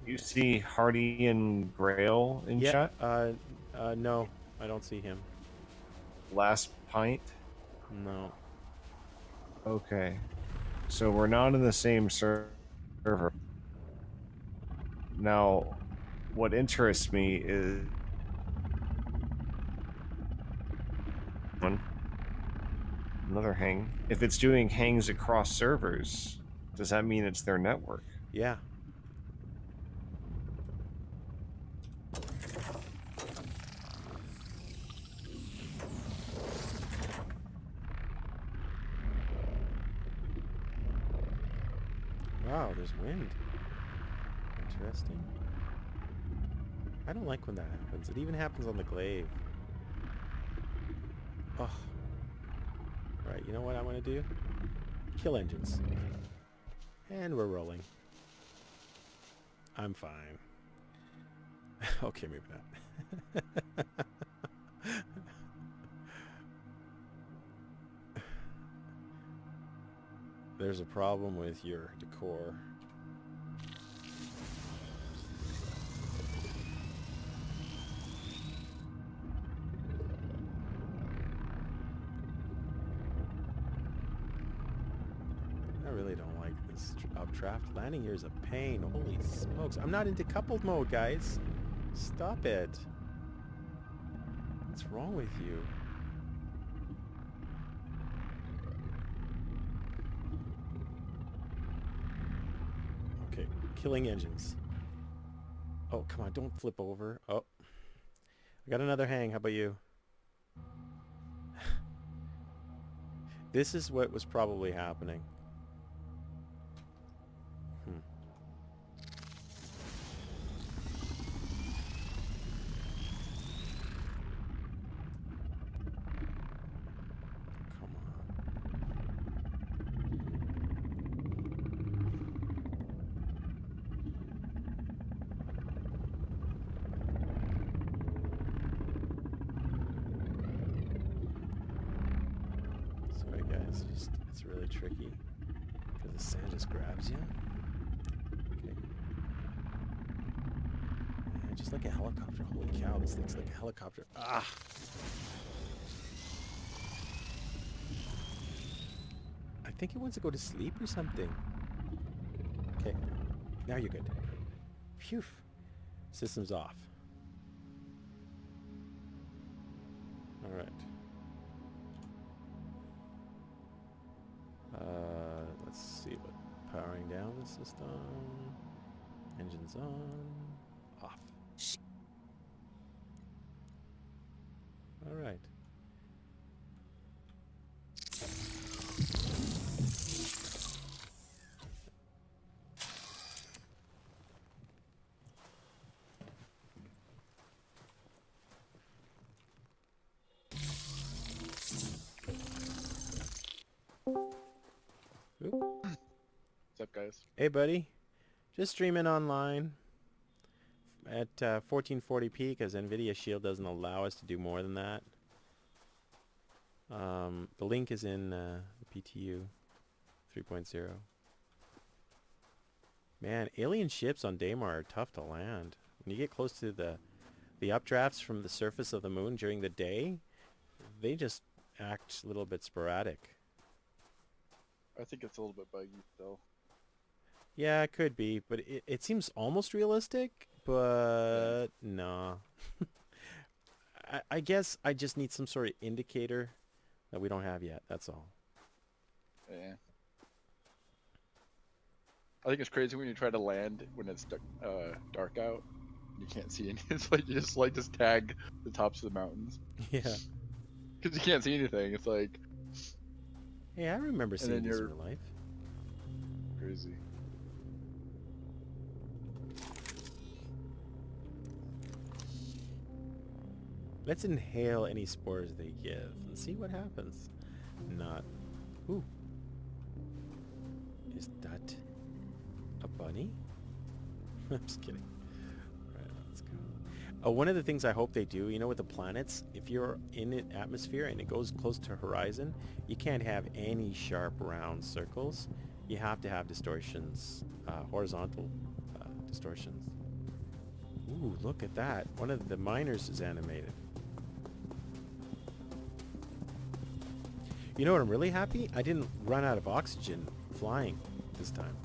You see Hardy and Grail in chat?
No, I don't see him.
Last pint?
No.
Okay. So we're not in the same server. Now, what interests me is... Another hang. If it's doing hangs across servers, does that mean it's their network?
Yeah. Wow, there's wind. Interesting. I don't like when that happens. It even happens on the glaive. Oh. Right, you know what I want to do? Kill engines. And we're rolling. I'm fine. Okay, maybe not. There's a problem with your decor. I really don't like this updraft. Landing here is a pain. Holy smokes. I'm not into coupled mode, guys. Stop it. What's wrong with you? Okay, killing engines. Oh, come on, don't flip over. Oh. I got another hang. How about you? This is what was probably happening. Come on. Sorry guys, it's really tricky because the sand just grabs you. Okay. Yeah, just like a helicopter. Holy cow, this thing's like a helicopter. Ah! I think it wants to go to sleep or something. Okay, now you're good. Phew. System's off. Alright. Let's see what powering down the system. Engines on. Off. Alright. Oop.
What's up, guys?
Hey, buddy. Just streaming online at 1440p because Nvidia Shield doesn't allow us to do more than that. The link is in the PTU 3.0. Man, alien ships on Daymar are tough to land. When you get close to the updrafts from the surface of the moon during the day, they just act a little bit sporadic.
I think it's a little bit buggy, though.
Yeah, it could be, but it seems almost realistic, but nah. I guess I just need some sort of indicator that we don't have yet, that's all.
Yeah. I think it's crazy when you try to land when it's dark out. You can't see any. It's like you just tag the tops of the mountains.
Yeah.
Because you can't see anything. It's like...
Hey, I remember
And
seeing
then
this in
you're-
real life.
Crazy.
Let's inhale any spores they give and see what happens. Not. Ooh. Is that a bunny? I'm just kidding. Alright, let's go. Oh, one of the things I hope they do, you know, with the planets, if you're in an atmosphere and it goes close to horizon, you can't have any sharp round circles. You have to have distortions, horizontal distortions. Ooh, look at that. One of the miners is animated. You know what, I'm really happy? I didn't run out of oxygen flying this time.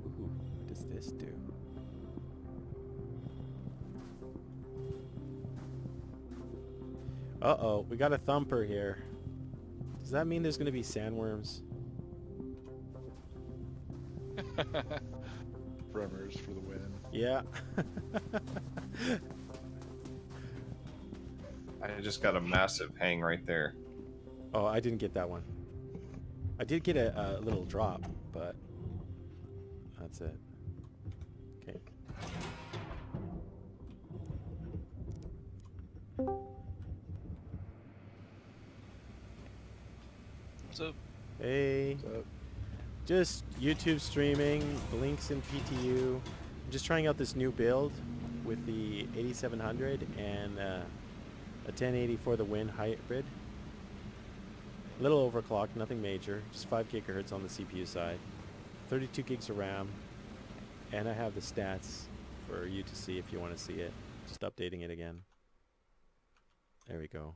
Ooh, what does this do? Uh-oh, we got a thumper here. Does that mean there's going to be sandworms?
Tremors for the win.
Yeah.
I just got a massive hang right there.
Oh, I didn't get that one. I did get a little drop, but that's it. Okay.
What's up?
Hey.
So,
Just YouTube streaming, links in PTU. I'm just trying out this new build with the 8700 and a 1080 for the win hybrid. A little overclocked, nothing major, just 5 gigahertz on the CPU side, 32 gigs of RAM, and I have the stats for you to see if you want to see it. Just updating it again. There we go.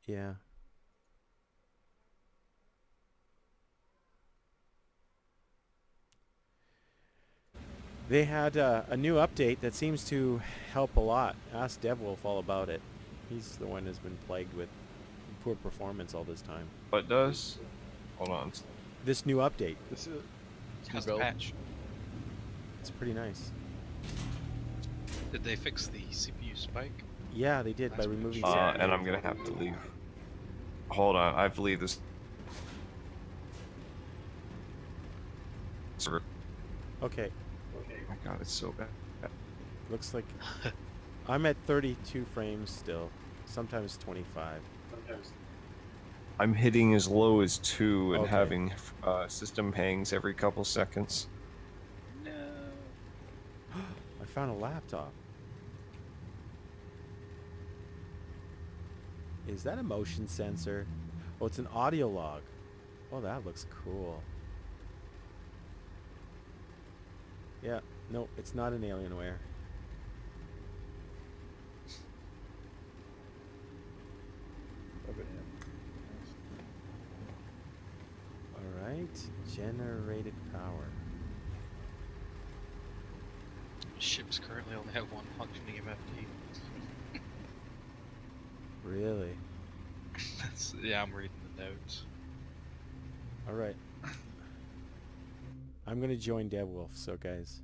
Yeah. They had a new update that seems to help a lot. Ask DevWolf all about it. He's the one who's been plagued with poor performance all this time.
What does? Hold on.
This new update,
this is
Custom patch.
it's pretty nice.
Did they fix the CPU spike?
Yeah, they did by
That's
removing
pretty
CPU.
And I'm gonna have to leave. Hold on, I have to leave this server.
Okay,
Oh my god, it's so bad.
looks like I'm at 32 frames still, sometimes 25.
I'm hitting as low as 2 and
Okay.
having system hangs every couple seconds.
No.
I found a laptop. Is that a motion sensor? Oh, it's an audio log. Oh, that looks cool. Yeah, no, it's not an Alienware.
of it.
Alright, generated power.
Ships currently only have one functioning MFT.
Really?
That's, yeah, I'm reading the notes.
Alright. I'm gonna join DevWolf, so guys.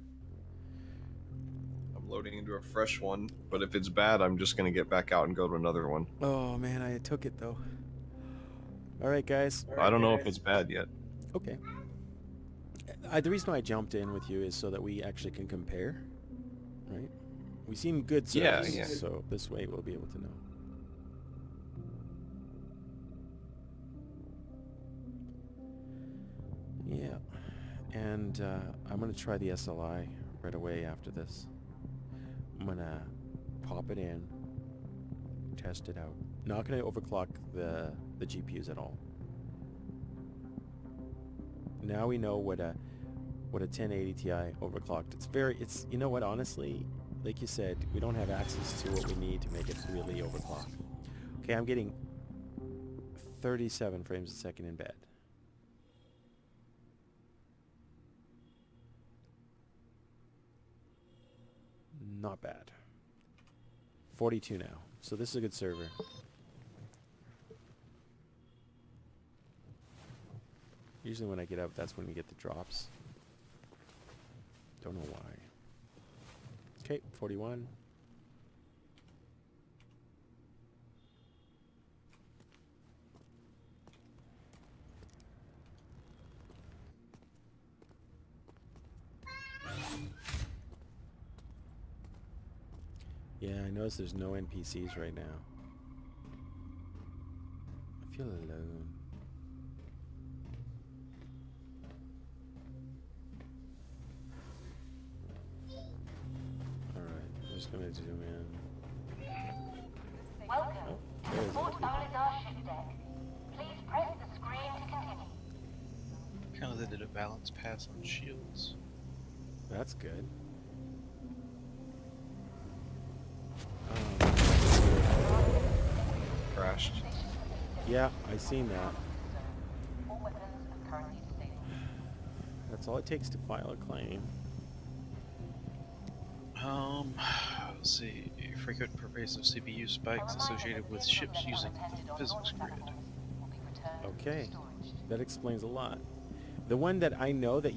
I'm loading into a fresh one, but if it's bad, I'm just gonna get back out and go to another one.
Oh man, I took it though. Alright guys.
I don't know if it's bad yet.
Okay. The reason why I jumped in with you is so that we actually can compare, right? We've seen good
Yeah,
service,
yeah.
so this way we'll be able to know. Yeah, and I'm gonna try the SLI right away after this. I'm gonna pop it in, test it out. Not gonna overclock the GPUs at all. Now we know what a 1080 Ti overclocked. It's you know what, honestly, like you said, we don't have access to what we need to make it really overclock. Okay, I'm getting 37 frames a second in bed. Not bad. 42 now. So this is a good server. Usually when I get up, that's when we get the drops. Don't know why. Okay, 41. Yeah, I notice there's no NPCs right now. I feel alone. Alright, I'm just gonna zoom in.
Welcome.
Oh, there is
Port
NPC.
Oligar ship deck. Please press the screen to continue.
Kind of they did a balance pass on shields.
That's good.
Crashed.
Yeah, I seen that.
All weapons are currently disabled.
That's all it takes to file a claim.
Let's see. Frequent pervasive CPU spikes associated with ships using the physics grid.
Okay, that explains a lot. The one that I know that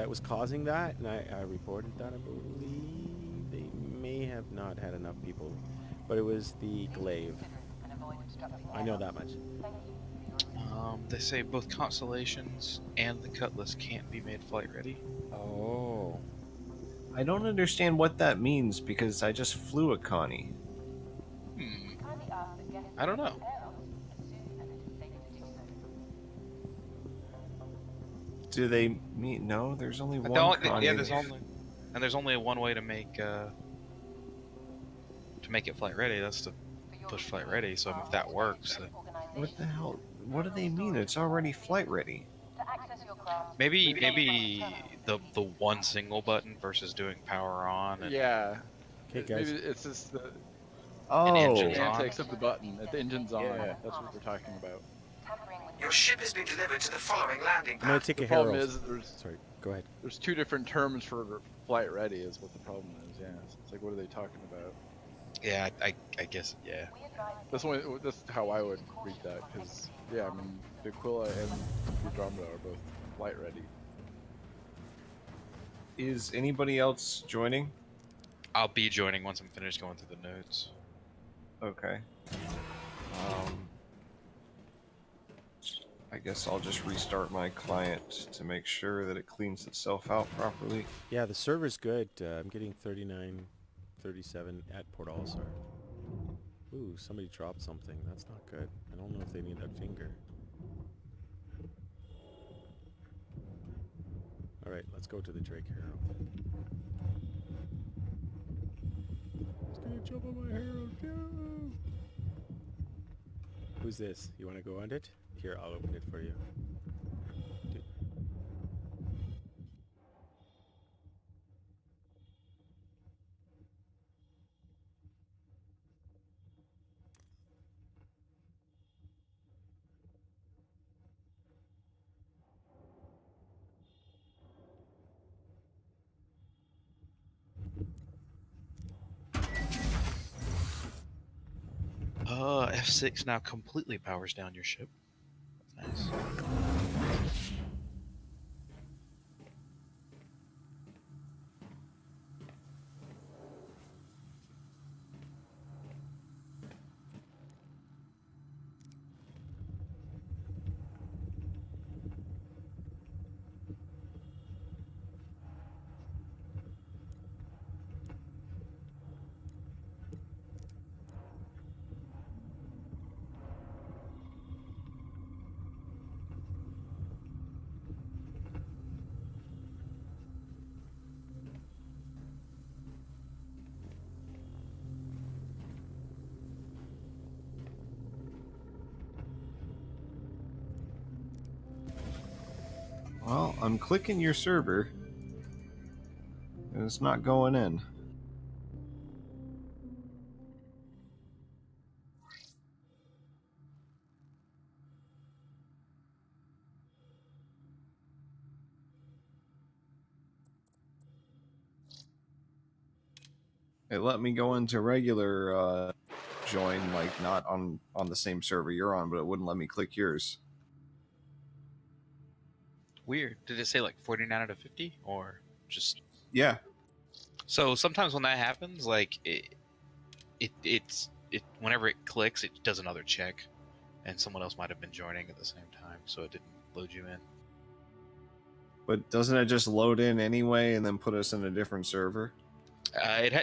was causing that, and I reported that, I believe they may have not had enough people, but it was the glaive. I know that much.
They say both constellations and the Cutlass can't be made flight ready.
Oh.
I don't understand what that means because I just flew a Connie.
I don't know.
Do they mean no? There's only
But
one Connie.
there's only one way to make it flight ready. That's to push flight ready. So if that works, then
What the hell? What do they mean? It's already flight ready.
maybe the one single button versus doing power on and,
Yeah.
Okay,
Maybe
guys.
it's just the
and
Oh,
engines on.
antics of the button. If the engine's on,
Yeah.
that's what they're talking about.
Your ship has been delivered to the following landing
I'm gonna
pad.
take
The
a
problem
Herald.
is
Sorry, go ahead.
there's two different terms for flight ready is what the problem is. Yeah, it's like what are they talking about?
Yeah, I guess, yeah.
That's how I would read that because yeah, I mean the Aquila and the Andromeda are both flight ready.
Is anybody else joining?
I'll be joining once I'm finished going through the notes.
Okay. I guess I'll just restart my client to make sure that it cleans itself out properly.
Yeah, the server's good. I'm getting 39, 37 at Port Alsar. Ooh, somebody dropped something. That's not good. I don't know if they need that finger. Alright, let's go to the Drake Herald. It's gonna jump on my Herald. No! Who's this? You want to go on it? Here, I'll open it for you. Dude.
F6 now completely powers down your ship. Nice.
Well, I'm clicking your server, and it's not going in. It let me go into regular join, like not on the same server you're on, but it wouldn't let me click yours.
Weird. Did it say like 49 out of 50 or just?
Yeah.
So sometimes when that happens, like it's whenever it clicks, it does another check, and someone else might have been joining at the same time, so it didn't load you in.
But doesn't it just load in anyway and then put us in a different server?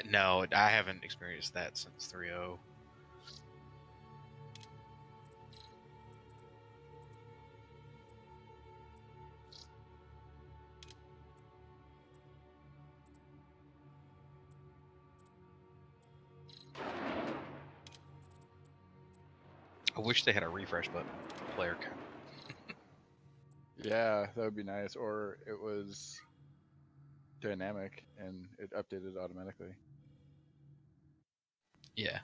No, I haven't experienced that since 3.0. I wish they had a refresh button, player count.
Yeah, that would be nice. Or it was dynamic and it updated automatically.
Yeah.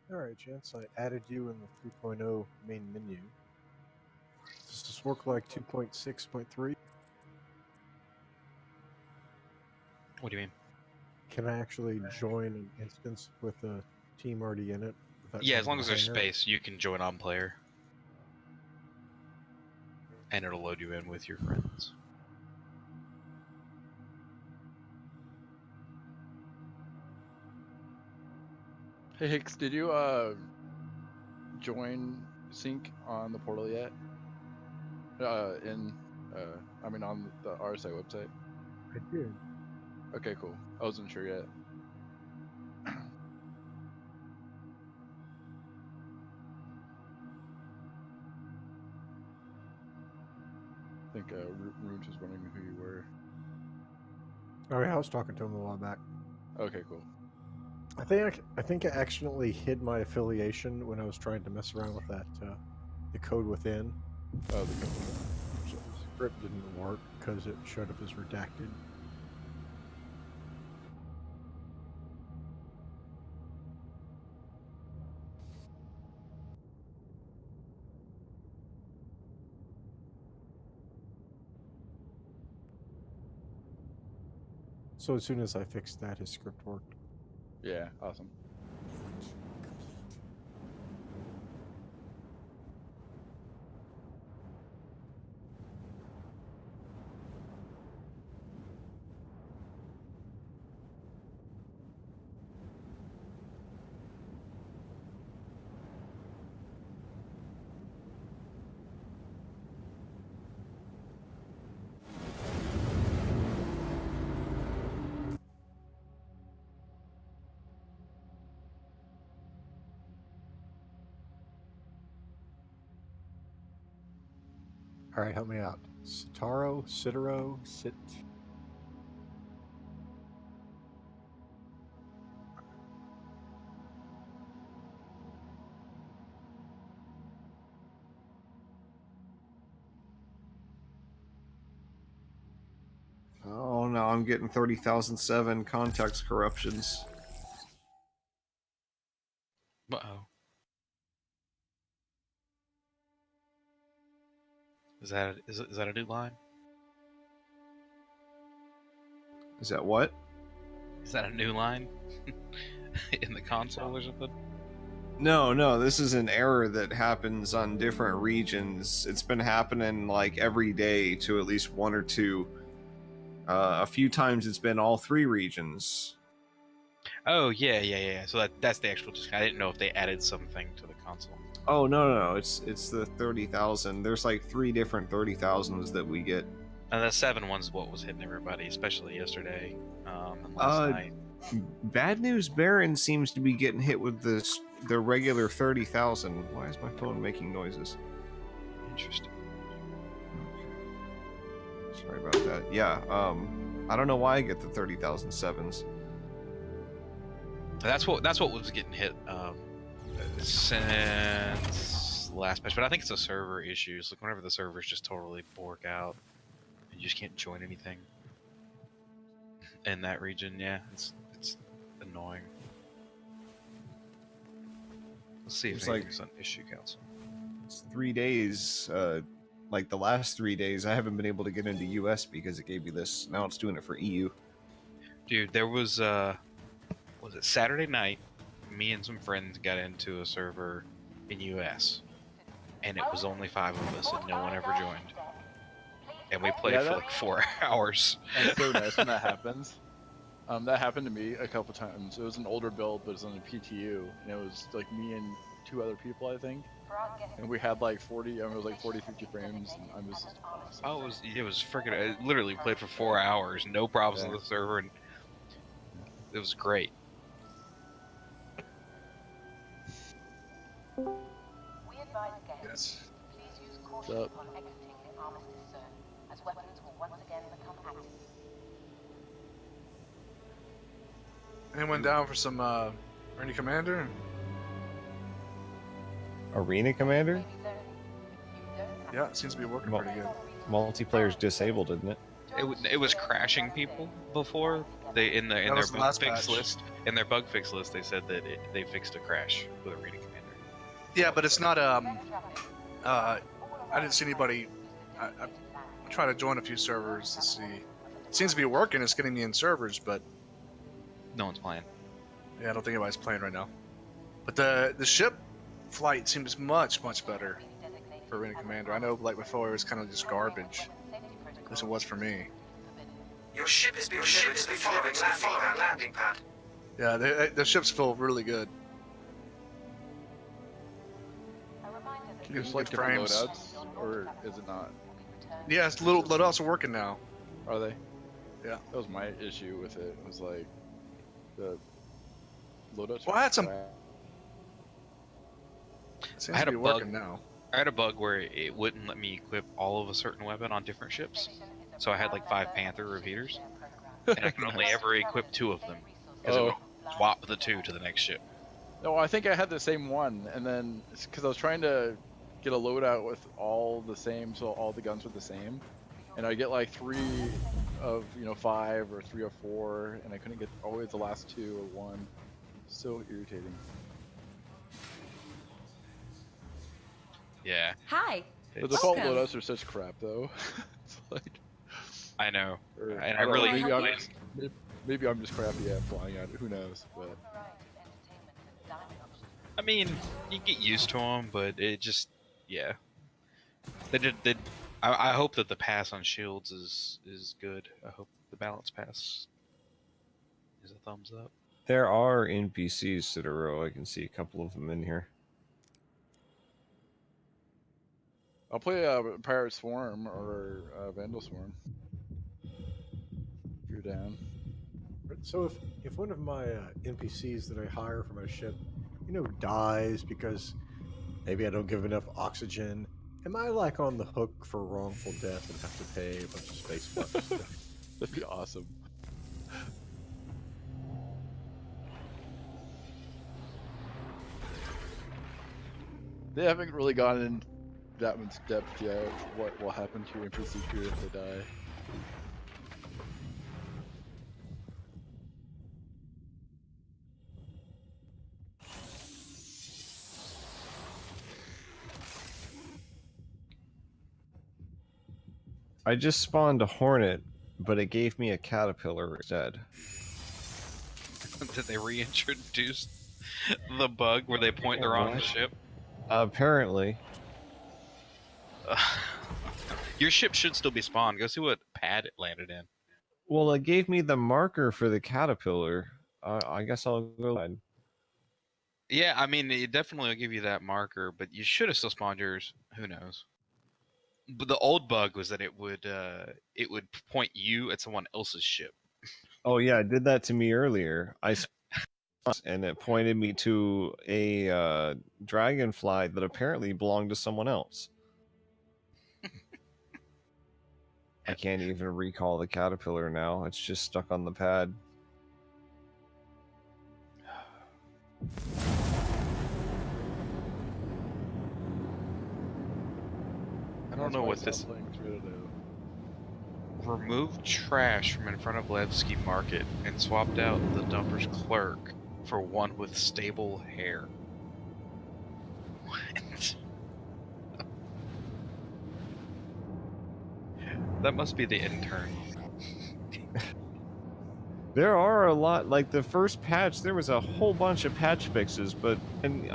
Alright, Chance, I added you in the 3.0 main menu. Does this work like 2.6.3?
What do you mean?
Can I actually join an instance with a team already in it without
Yeah,
going
as long
to
as
the
there's
hangar?
space, you can join on player. And it'll load you in with your friends.
Hey Hicks, did you join sync on the portal yet? On the RSI website.
I did.
Okay, cool. I wasn't sure yet. I think Runes was wondering who you were.
Oh yeah, I was talking to him a while back.
Okay, cool.
I think I accidentally hid my affiliation when I was trying to mess around with that the code within.
Oh, the code within.
So the script didn't work because it showed up as redacted. So as soon as I fixed that, his script worked.
Yeah, awesome.
All right, help me out. Citaro, Sit.
Oh no, I'm getting 30,007 context corruptions.
Uh-oh. Is that a new line?
Is that what?
Is that a new line in the console or something?
No, this is an error that happens on different regions. It's been happening like every day to at least one or two. A few times it's been all three regions.
Oh yeah. So that's the actual. I didn't know if they added something to the console.
Oh no, it's the 30,000. There's like 3 different 30,000s that we get.
And the 7 one's what was hitting everybody, especially yesterday and last night.
Bad News Baron seems to be getting hit with the regular 30,000. Why is my phone making noises?
Interesting.
Okay. Sorry about that. Yeah, I don't know why I get the 30,007s.
That's what was getting hit since last patch, but I think it's a server issues. Like whenever the servers just totally bork out, and you just can't join anything in that region. Yeah, it's annoying. Let's see if anything's on issue council.
It's 3 days. Like the last 3 days, I haven't been able to get into US because it gave me this. Now it's doing it for EU.
Dude, there was it Saturday night? Me and some friends got into a server in US, and it was only 5 of us, and no one ever joined. And we played for like 4 hours.
That's so nice when that happens. That happened to me a couple times. It was an older build, but it was on a PTU, and it was like me and 2 other people, I think. And we had like 40, it was like 40, 50 frames, and I was just awesome.
Oh, it was freaking. I literally played for 4 hours, no problems on the server, and it was great.
We advise guests. Please use caution upon exiting the armistice zone, as weapons will once again become active.
Anyone down for some Arena Commander?
Arena Commander?
Yeah, it seems to be working pretty good.
Multiplayer's disabled, isn't it?
it was crashing people before. They in
That
their
was the
bug
last
fix
patch.
list. In their bug fix list, they said that they fixed a crash with Arena Commander.
Yeah, but it's not I didn't see anybody. I'm trying to join a few servers to see. It seems to be working. It's getting me in servers, but
No one's playing.
yeah, I don't think anybody's playing right now. But the ship flight seems much better for Arena Commander. I know, like before, it was kind of just garbage. At least it was for me.
Your ship has been delivered to the following landing pad.
Yeah, the ships feel really good.
It's
Good
like different
frames.
loadouts, or is it not?
Yeah, it's little loadouts are working now.
Are they?
Yeah.
That was my issue with it. Was like the loadouts.
Well, I had some.
crap.
It seems
I had
to be
a bug.
working now.
I had a bug where it wouldn't let me equip all of a certain weapon on different ships. So I had like 5 Panther repeaters, and I could only ever equip 2 of them because it would swap the 2 to the next ship.
No, I think I had the same one, and then because I was trying to get a loadout with all the same, so all the guns were the same, and I get like 3 of 5 or 3 of 4, and I couldn't get always the last 2 or 1. So irritating.
Yeah.
Hi.
The default
Welcome.
loadouts are such crap, though. It's like,
I know.
or,
And
I don't know,
really
maybe I'm just crappy at flying at it. Who knows? But
I mean, you get used to them, but it just, yeah. I hope that the pass on shields is good. I hope the balance pass is a thumbs up.
There are NPCs that are row. I can see a couple of them in here.
I'll play Pirate Swarm or Vandal Swarm. If you're down.
So if one of my NPCs that I hire for my ship, dies because maybe I don't give enough oxygen, am I like on the hook for wrongful death and have to pay a bunch of space bucks?
That'd be awesome. They haven't really gone in that much depth yet. What will happen to your NPC crew if they die?
I just spawned a hornet, but it gave me a caterpillar instead.
Did they reintroduce the bug where they point the wrong ship?
Apparently.
Your ship should still be spawned. Go see what pad it landed in.
Well, it gave me the marker for the caterpillar. I guess I'll go ahead.
Yeah, I mean, it definitely will give you that marker, but you should have still spawned yours. Who knows? But the old bug was that it would point you at someone else's ship.
Oh yeah, it did that to me earlier. And it pointed me to a dragonfly that apparently belonged to someone else. I can't even recall the caterpillar now. It's just stuck on the pad.
I don't know what this. Removed trash from in front of Levski Market and swapped out the dumper's clerk for one with stable hair. What? That must be the intern.
There are a lot, like the first patch, there was a whole bunch of patch fixes, but, and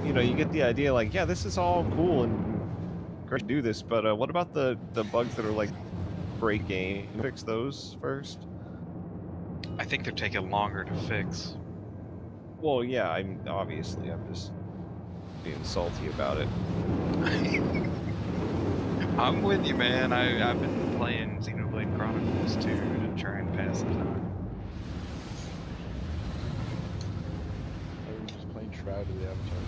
you get the idea, like, yeah, this is all cool and great to do this, but what about the bugs that are like break game? Fix those first?
I think they're taking longer to fix.
Well, yeah, I'm just being salty about it.
I'm with you, man. I've been playing Xenoblade Chronicles 2 to try and pass the time.
I'm just playing Shroud of the Avatar.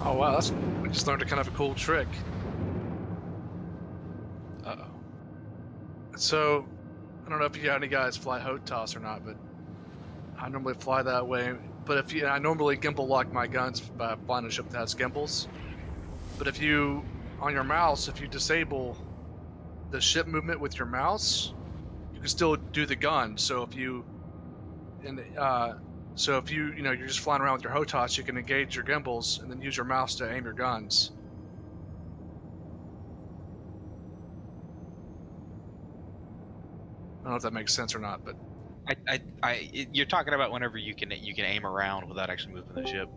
Oh wow, we just learned a kind of a cool trick.
Uh-oh.
So, I don't know if you any guys fly HOTAS or not, but I normally fly that way. But I normally gimbal lock my guns by flying a ship that has gimbals. But if you, on your mouse, if you disable the ship movement with your mouse, you can still do the gun. So if you, you're just flying around with your HOTAS, you can engage your gimbals and then use your mouse to aim your guns. I don't know if that makes sense or not, but
You're talking about whenever you can aim around without actually moving the ship.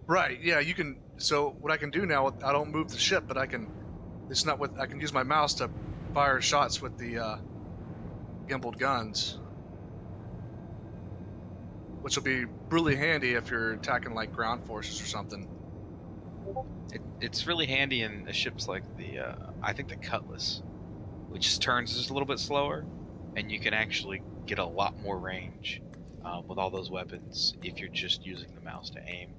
right, yeah, you can. So what I can do now, I don't move the ship, but I can. It's not with. I can use my mouse to fire shots with the gimbaled guns, which will be really handy if you're attacking like ground forces or something.
It's really handy in ships like I think the Cutlass, which turns just a little bit slower, and you can actually get a lot more range with all those weapons if you're just using the mouse to aim.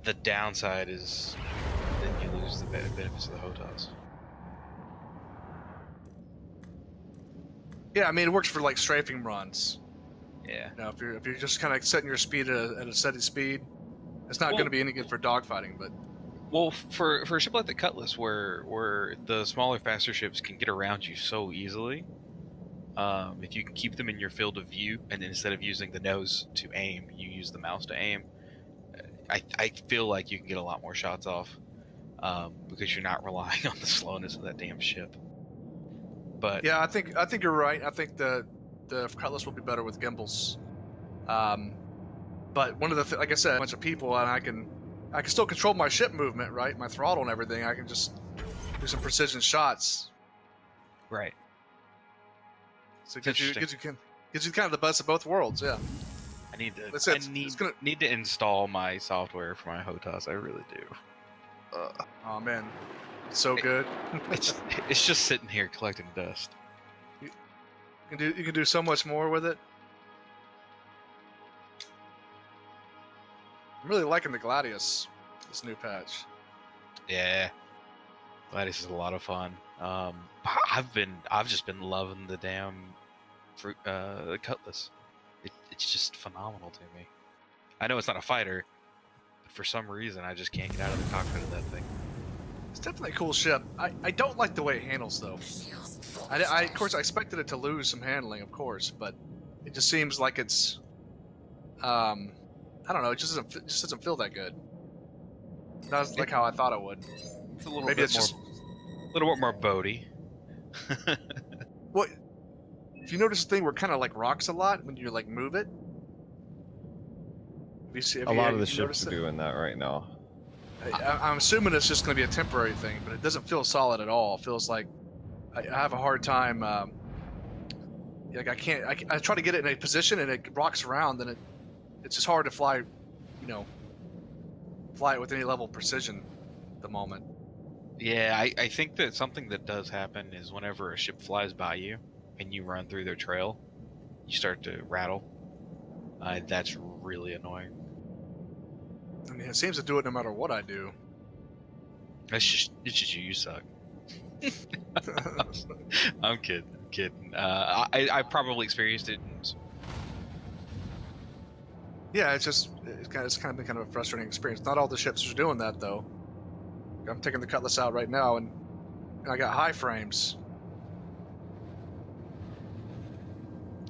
The downside is then you lose the benefits of the HOTAS.
Yeah, I mean it works for like strafing runs.
Yeah.
You know, if you're just kind of setting your speed at a steady speed, it's not going to be any good for dogfighting. But
well, for a ship like the Cutlass, where the smaller, faster ships can get around you so easily, if you can keep them in your field of view, and instead of using the nose to aim, you use the mouse to aim, I feel like you can get a lot more shots off because you're not relying on the slowness of that damn ship. But
yeah, I think you're right. I think the Cutlass will be better with gimbals. But one of the like I said, a bunch of people, and I can still control my ship movement, right? My throttle and everything. I can just do some precision shots.
Right.
So it gives you kind of the best of both worlds. Yeah.
I need to install my software for my HOTAS. I really do.
Oh man, it's so good.
it's just sitting here collecting dust.
You can do so much more with it. I'm really liking the Gladius, this new patch.
Yeah, Gladius is a lot of fun. I've just been loving the damn Cutlass. It's just phenomenal to me. I know it's not a fighter, but for some reason I just can't get out of the cockpit of that thing.
It's definitely a cool ship. I don't like the way it handles though. Of course I expected it to lose some handling, of course, but it just seems like it's I don't know. It just doesn't feel that good. Not like how I thought it would.
It's a little bit more boaty.
What? If you notice the thing where it kind of like rocks a lot when you like move it.
A lot of the ships are doing that right now.
I'm assuming it's just going to be a temporary thing, but it doesn't feel solid at all. It feels like I have a hard time. Like I can't. I try to get it in a position and it rocks around, and it's just hard to fly. You know, fly it with any level of precision at the moment.
Yeah, I think that something that does happen is whenever a ship flies by you and you run through their trail, you start to rattle. That's really annoying.
I mean, it seems to do it no matter what I do.
It's just you suck. I'm kidding. I probably experienced it.
Yeah, it's kind of been kind of a frustrating experience. Not all the ships are doing that though. I'm taking the Cutlass out right now, and I got high frames.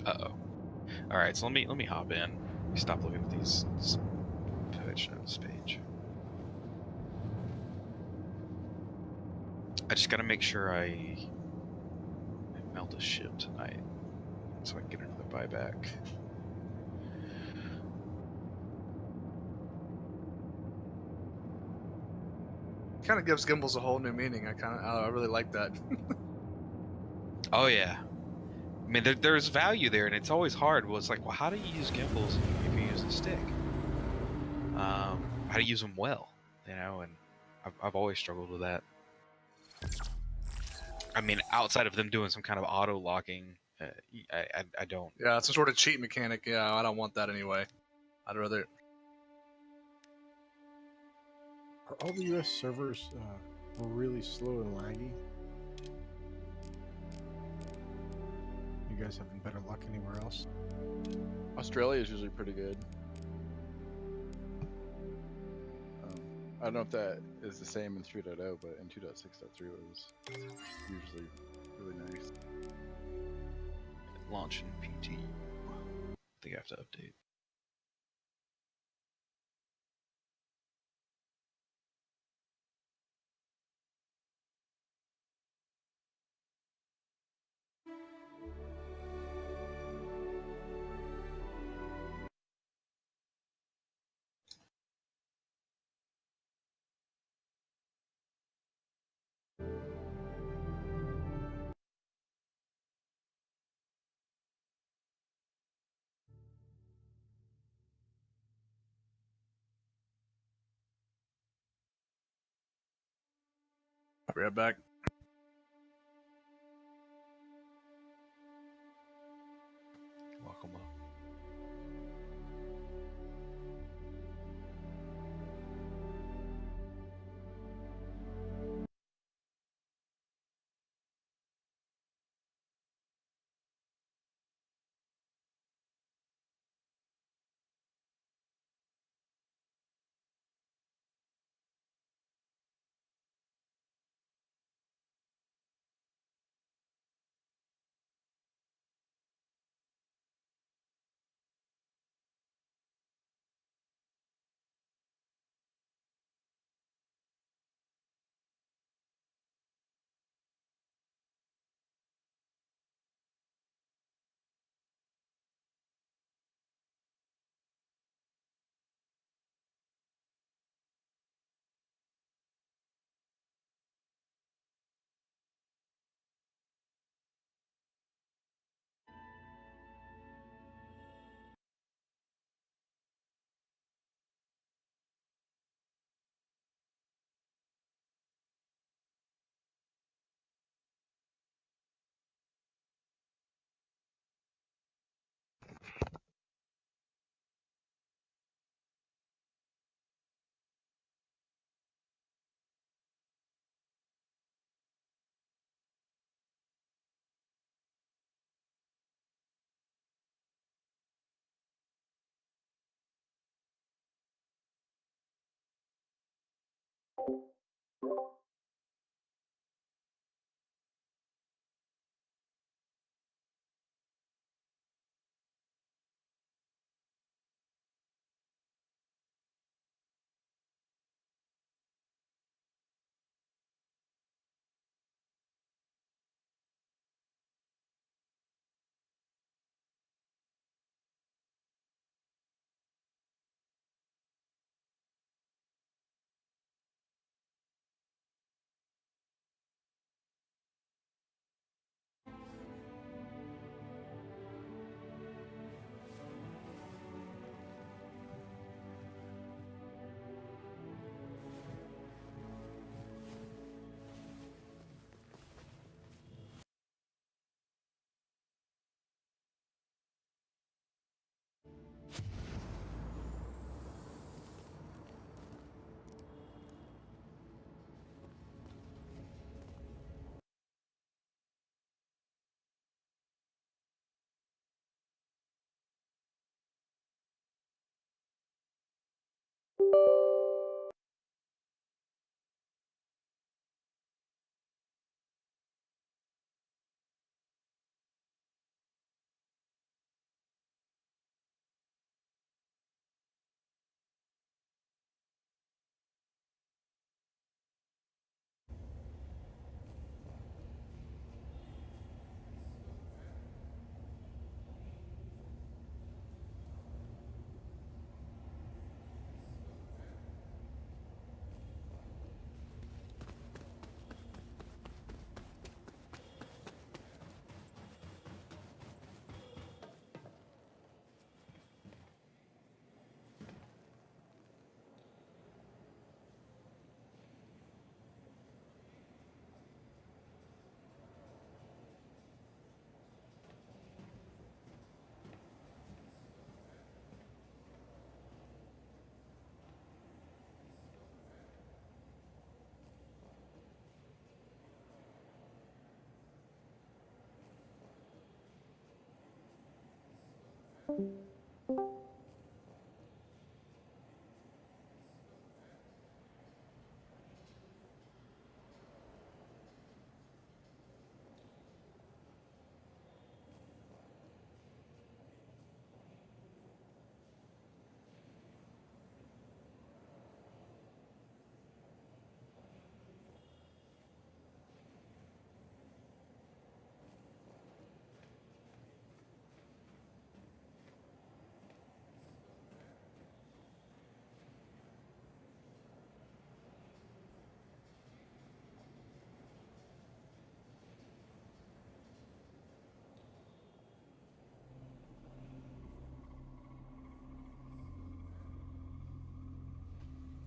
Uh-oh. All right, so let me hop in. Stop looking at these pitch notes page. I just gotta make sure I melt a ship tonight so I can get another buyback.
Kind of gives gimbals a whole new meaning. I really like that.
Oh yeah. I mean, there's value there, and it's always hard. Well, it's like, well, how do you use gimbals if you use a stick? How do you use them well? You know, and I've always struggled with that. I mean, outside of them doing some kind of auto locking, I don't.
Yeah, it's some sort of cheat mechanic. Yeah, I don't want that anyway. I'd rather.
Are all the U.S. servers really slow and laggy? You guys having better luck anywhere else?
Australia is usually pretty good. I don't know if that is the same in 3.0, but in 2.6.3 it was usually really nice.
Launching PT. I think I have to update.
I'll be right back.
Welcome up.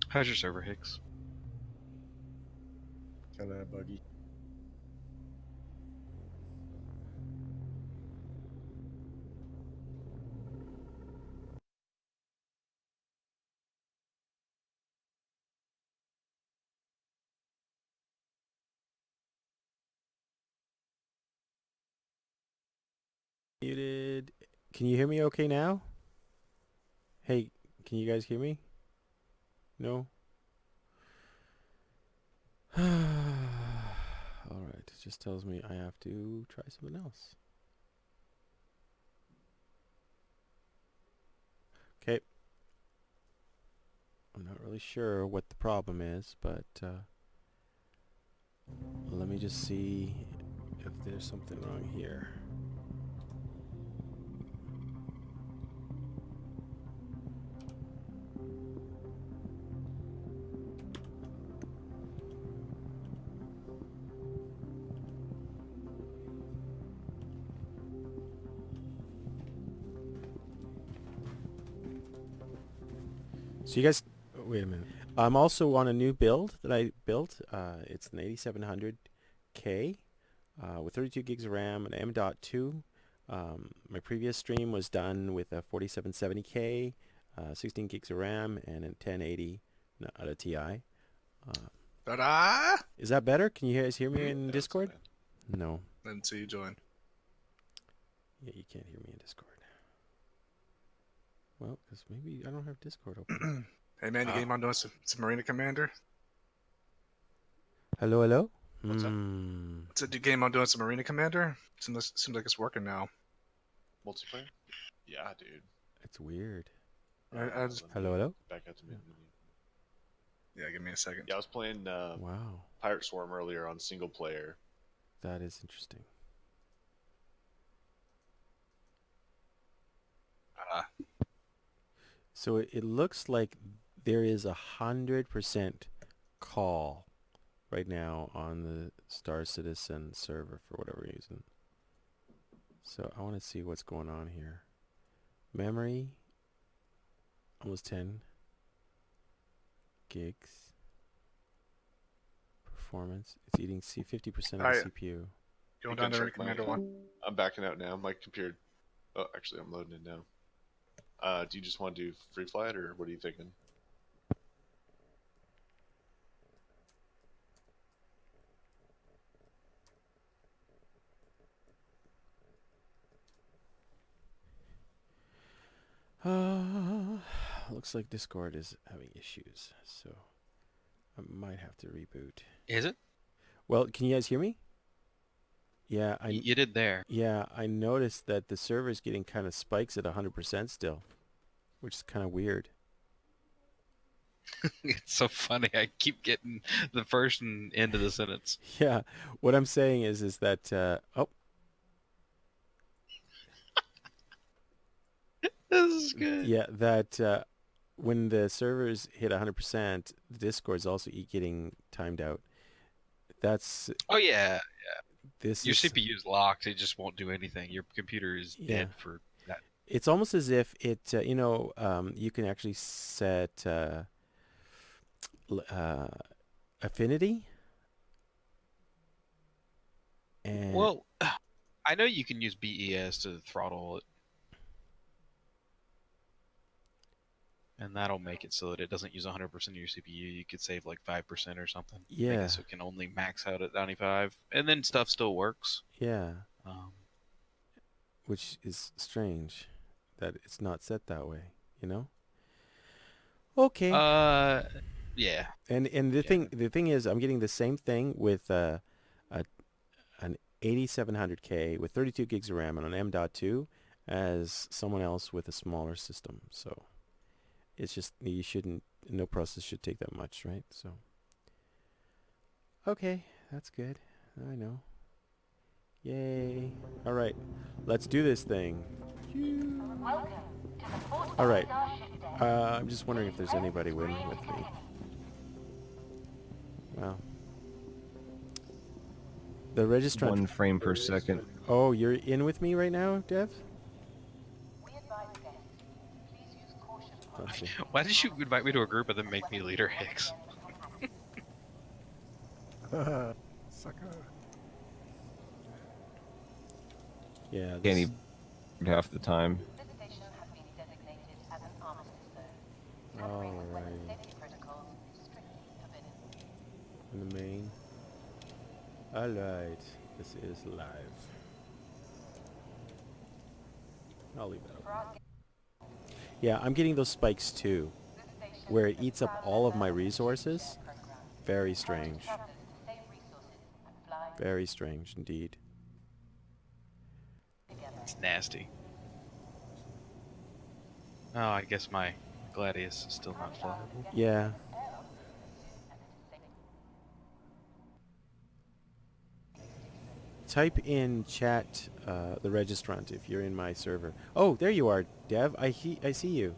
How's your server, Hicks?
Kind of buggy.
Muted. Can you hear me okay now? Hey, can you guys hear me? No? All right, it just tells me I have to try something else. Okay. I'm not really sure what the problem is, but let me just see if there's something wrong here. So you guys, wait a minute. I'm also on a new build that I built. It's an 8700K with 32 gigs of RAM and M.2. My previous stream was done with a 4770K, 16 gigs of RAM, and a 1080 out of TI.
Ta-da!
Is that better? Can you guys hear me in
Yeah,
Discord? No.
Didn't see you join.
Yeah, you can't hear me in Discord. Well, because maybe I don't have Discord open.
Hey man, you game on doing some Marina Commander?
Hello, hello?
What's that?
What's it? You game on doing some Marina Commander? Seems like it's working now.
Multiplayer? Yeah, dude.
It's weird.
I just,
Hello, hello?
Back out to me.
yeah, give me a second.
Yeah, I was playing
Wow,
Pirate Swarm earlier on single player.
that is interesting. So it looks like there is 100% call right now on the Star Citizen server for whatever reason. So I want to see what's going on here. Memory, almost 10 gigs. Performance, it's eating 50% of the
Alright.
CPU.
Going down to Marina Commander 1.
I'm backing out now. My computer. Oh, actually, I'm loading it now. Do you just want to do free flight, or what are you thinking?
Looks like Discord is having issues, so I might have to reboot.
Is it?
Well, can you guys hear me? Yeah,
You did there.
Yeah, I noticed that the server's getting kind of spikes at 100% still, which is kind of weird.
It's so funny. I keep getting the first and end of the sentence.
Yeah, what I'm saying is that oh,
This is good.
yeah, that when the servers hit 100%, the Discord's also getting timed out. That's
Oh yeah,
this
your
is
CPU is locked. It just won't do anything. Your computer is dead for that.
It's almost as if it you can actually set affinity. And
Well, I know you can use BES to throttle it, and that'll make it so that it doesn't use 100% of your CPU. You could save like 5% or something. Make
yeah,
it so it can only max out at 95, and then stuff still works.
yeah,
Um,
which is strange that it's not set that way, you know? Okay.
Yeah.
And the thing is, I'm getting the same thing with an 8700K with 32 gigs of RAM and an M.2 as someone else with a smaller system. So it's just no process should take that much, right? So okay, that's good. I know. Yay. All right, let's do this thing. All right. I'm just wondering if there's anybody with me. Wow. The registrant.
1 frame per second.
Oh, you're in with me right now, Dev? Let's see.
Why did you invite me to a group and then make me leader, Hicks?
Sucker.
Yeah.
Can't even half the time.
This station has been designated as an armistice zone.
All
Tampering with weapons
right.
safety protocols is strictly forbidden.
In the main. All right. This is live. I'll leave that open. Yeah, I'm getting those spikes too, where it eats up all of my resources. Very strange. Very strange indeed.
It's nasty. Oh, I guess my Gladius is still not flyable.
Yeah. Type in chat the registrant if you're in my server. Oh, there you are, Dev. I see you.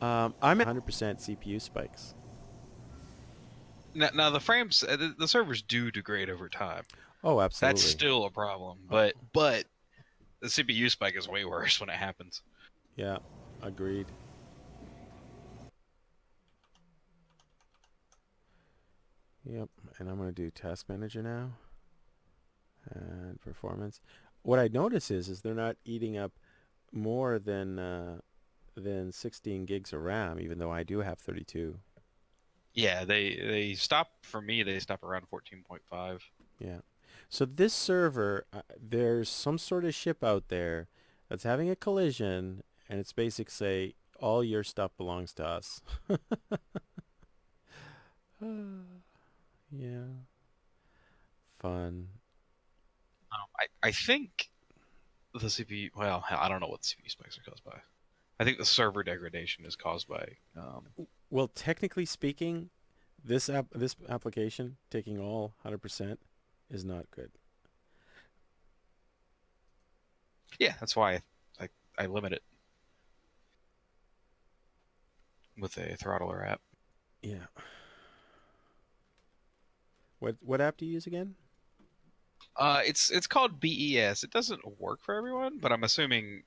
I'm at 100% CPU spikes.
Now the frames, the servers do degrade over time.
Oh, absolutely.
That's still a problem, but the CPU spike is way worse when it happens.
Yeah, agreed. Yep, and I'm going to do Task Manager now. And performance. What I notice is they're not eating up more than 16 gigs of RAM, even though I do have 32.
Yeah, they stop, for me, they stop around 14.5.
Yeah. So this server, there's some sort of ship out there that's having a collision, and it's basically say, all your stuff belongs to us. Yeah. Fun.
I think the CPU, well, I don't know what the CPU spikes are caused by. I think the server degradation is caused by...
Well, technically speaking, this application taking all 100% is not good.
Yeah, that's why I limit it with a throttler app.
Yeah. What app do you use again?
It's called BES. It doesn't work for everyone, but I'm assuming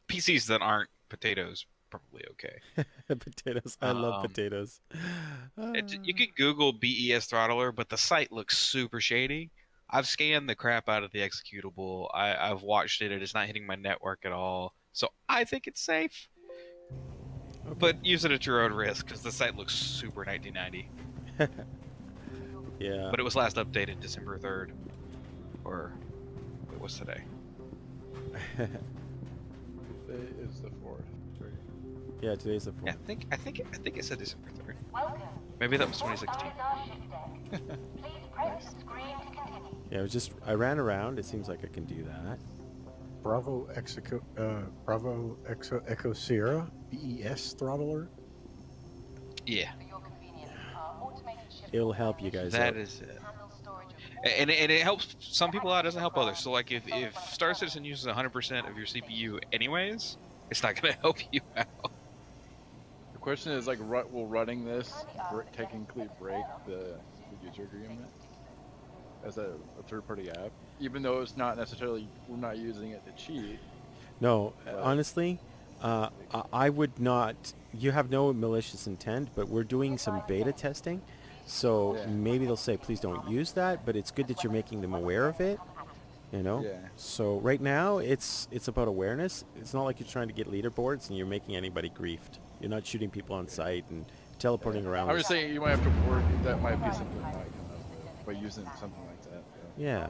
PCs that aren't potatoes probably okay.
Potatoes. I love potatoes.
You can Google BES throttler, but the site looks super shady. I've scanned the crap out of the executable. I've watched it. It is not hitting my network at all. So I think it's safe. Okay. But use it at your own risk, because the site looks super 1990.
Yeah.
But it was last updated December 3rd. Or it was today.
Today is the 4th.
Yeah, today's the 4th.
Yeah, I think it said December 3rd. Maybe that was 2016.
Yeah, I ran around. It seems like I can do that.
Bravo Echo Sierra BES throttler.
Yeah.
It'll help you guys
That
out.
is it. And it helps some people out, it doesn't help others. So like if Star Citizen uses 100% of your CPU anyways, it's not going to help you out.
The question is, like, will running this technically break the user agreement as a third-party app? Even though it's not necessarily, we're not using it to cheat.
No, honestly, I would not. You have no malicious intent, but we're doing some beta testing. So maybe they'll say, please don't use that, but it's good that you're making them aware of it, you know?
Yeah.
So right now, it's about awareness. It's not like you're trying to get leaderboards and you're making anybody griefed. You're not shooting people on site and teleporting around.
I'm just saying you might have to work, that might be something that might come up by using something like that. Yeah.
Yeah.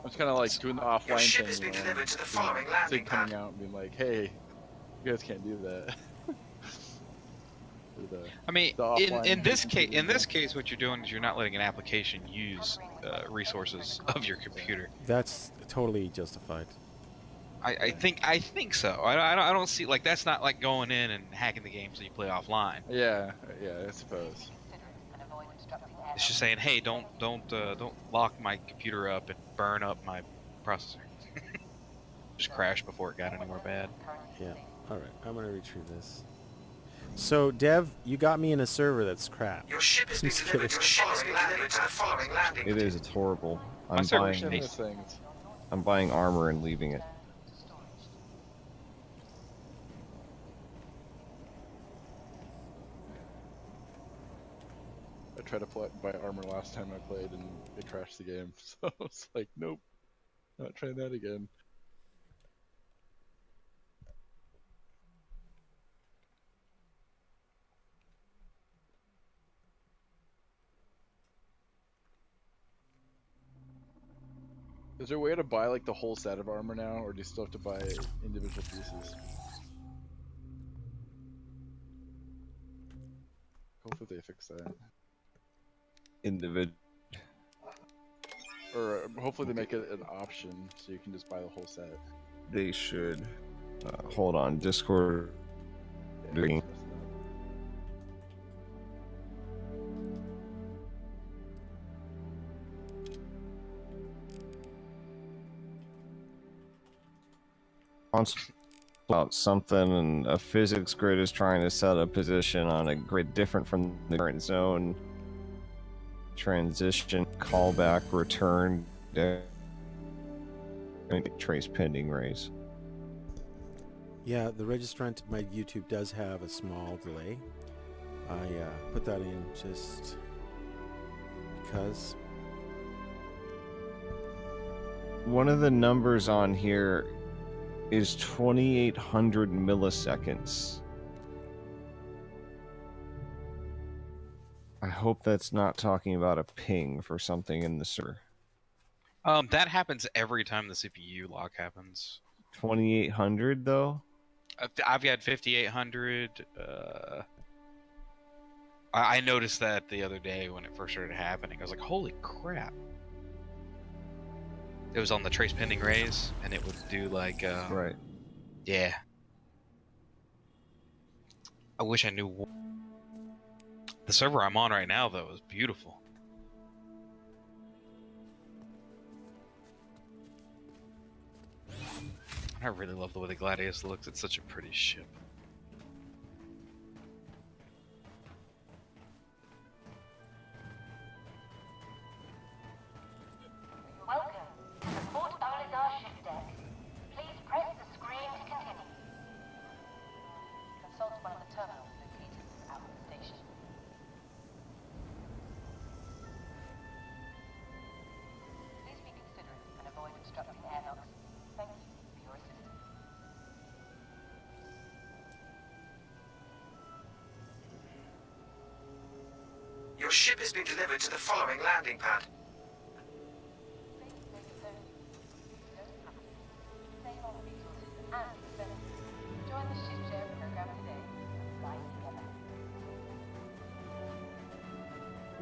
It's kind of like doing the offline
Your ship
thing,
has
you
been
know,
delivered to the
and
following
Sig
landing
coming
pad.
out and being like, "Hey, you guys can't do that." Or
I mean,
the
in
offline
this case,
computing,
what you're doing is you're not letting an application use resources of your computer.
That's totally justified.
I think so. I don't see like that's not like going in and hacking the game so you play offline.
Yeah, I suppose.
It's just saying, hey, don't lock my computer up and burn up my processor. Just crash before it got anywhere bad.
Yeah. All right. I'm gonna retrieve this. So, Dev, you got me in a server that's crap.
Your ship has been
Just
delivered
kidding.
to the following landing
It is. It's horrible.
My
I'm
server's
buying.
Those things.
I'm buying armor and leaving it.
I tried to buy armor last time I played and it crashed the game, so it's like, nope, not trying that again. Is there a way to buy like the whole set of armor now, or do you still have to buy individual pieces? Hopefully they fix that.
Individual.
Or hopefully they make it an option so you can just buy the whole set.
They should. Hold on. Discord.
Yeah,
Doing.
it's messing up.
About something, and a physics grid is trying to set a position on a grid different from the current zone. Transition, callback, return, trace pending raise.
Yeah, the registrant, my YouTube does have a small delay. I put that in just because.
One of the numbers on here is 2800 milliseconds. I hope that's not talking about a ping for something in the server.
That happens every time the CPU lock happens.
2800 though?
I've got 5800. I noticed that the other day when it first started happening. I was like, holy crap. It was on the trace pending raise, and it would do like...
Right.
Yeah. I wish I knew... The server I'm on right now, though, is beautiful. I really love the way the Gladius looks. It's such a pretty ship.
Welcome to the Port Oligar ship deck. Please press the screen to continue. Consult one of the terminals located out of the station. Please be considerate and avoid obstructing air ducts. Thank you for your assistance.
Your ship has been delivered to the following landing pad.
Save on resources and expenses. Join the ship share program today and fly together.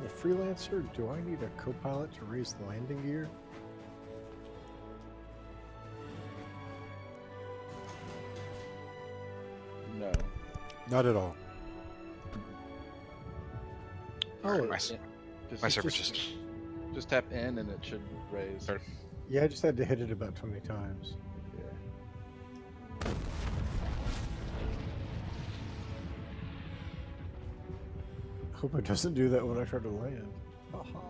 The freelancer, do I need a co-pilot to raise the landing gear?
No.
Not at all.
Oh,
my server
just tap in and it should raise.
Yeah, I just had to hit it about 20 times.
Yeah.
I hope it doesn't do that when I try to land. Haha.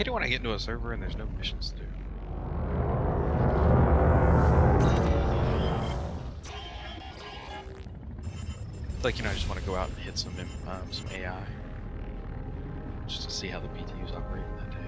hate it when I get into a server and there's no missions to do. Like, I just want to go out and hit some AI, just to see how the PTU's operating that day.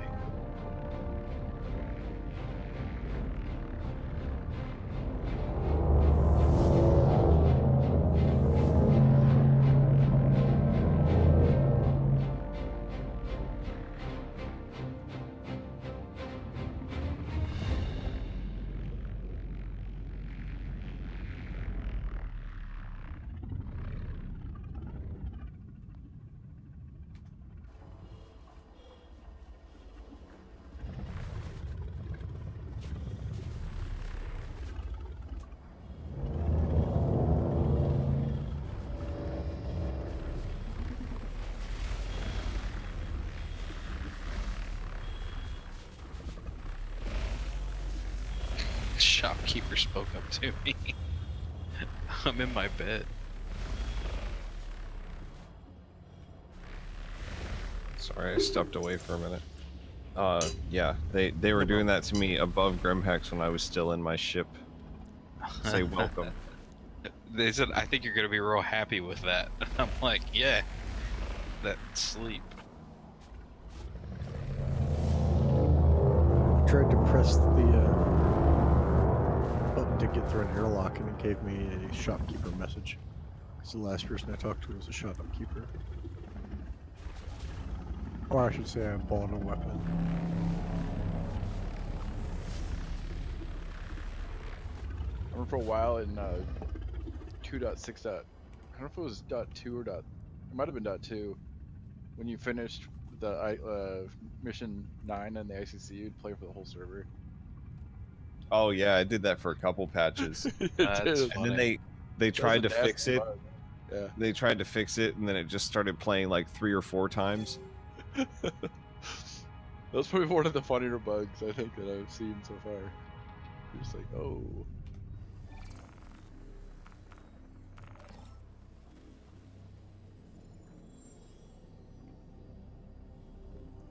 Shopkeeper spoke up to me. I'm in my bed.
Sorry, I stepped away for a minute. Yeah, they were doing that to me above Grimhex when I was still in my ship. Say welcome.
They said, I think you're gonna be real happy with that. I'm like, yeah, that sleep.
I tried to press the button to get through an airlock, and it gave me a shopkeeper message. Because the last person I talked to was a shopkeeper. Or I should say I bought a weapon.
I remember for a while in 2.6. I don't know if it was .2 or it might have been .2. When you finished the mission 9 in the ICC, you'd play for the whole server.
Oh yeah, I did that for a couple patches.
That's
And
funny.
then they tried to fix it.
Bug. Yeah.
They tried to fix it, and then it just started playing like 3 or 4 times.
That was probably one of the funnier bugs I think that I've seen so far. You're just like, oh.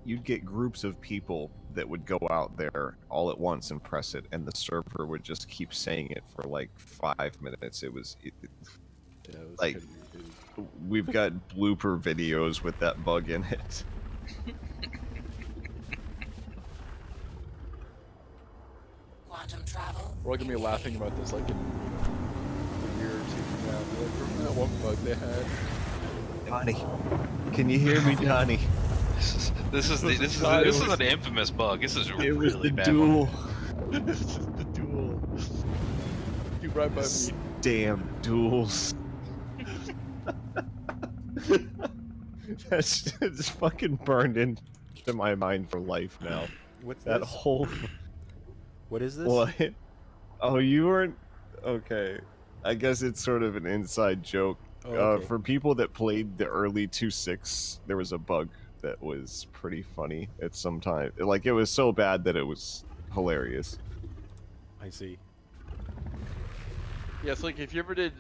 You'd get groups of people that would go out there all at once and press it, and the server would just keep saying it for like 5 minutes. It was
Yeah, it was
like
kind of irritating.
we've got blooper videos with that bug in it.
Quantum travel.
We're all gonna be laughing about this like in a year or two from now. Be like, remember that one bug they had?
Donnie, can you hear me, Donnie?
This is an infamous bug. This is a
It was
really
the
bad
duel.
one.
This is the duel. You right by me.
Damn duels. That's just fucking burned into my mind for life now.
What's
That
this?
whole
What is this?
what? Oh, you weren't okay. I guess it's sort of an inside joke.
Oh, okay.
For people that played the early 2.6, there was a bug that was pretty funny at some time. Like, it was so bad that it was hilarious.
I see.
Yeah, so like if you ever did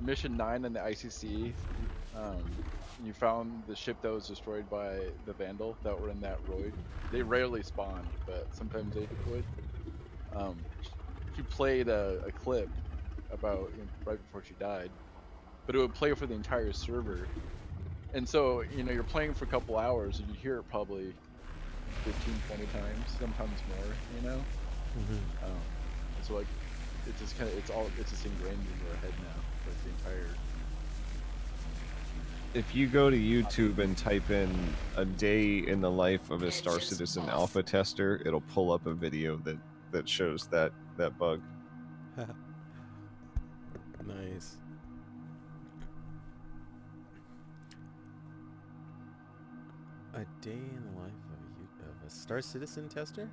mission 9 in the ICC, you found the ship that was destroyed by the Vandal that were in that roid. They rarely spawned, but sometimes they deployed. She played a clip about right before she died, but it would play for the entire server. And so, you're playing for a couple hours and you'd hear it probably 15, 20 times, sometimes more,
Mm-hmm.
So like, it's just kind of, it's just ingrained into our head now, like the entire.
If you go to YouTube and type in a day in the life of a Star Citizen alpha tester, it'll pull up a video that shows that bug.
Nice. A day in the life of a Star Citizen tester?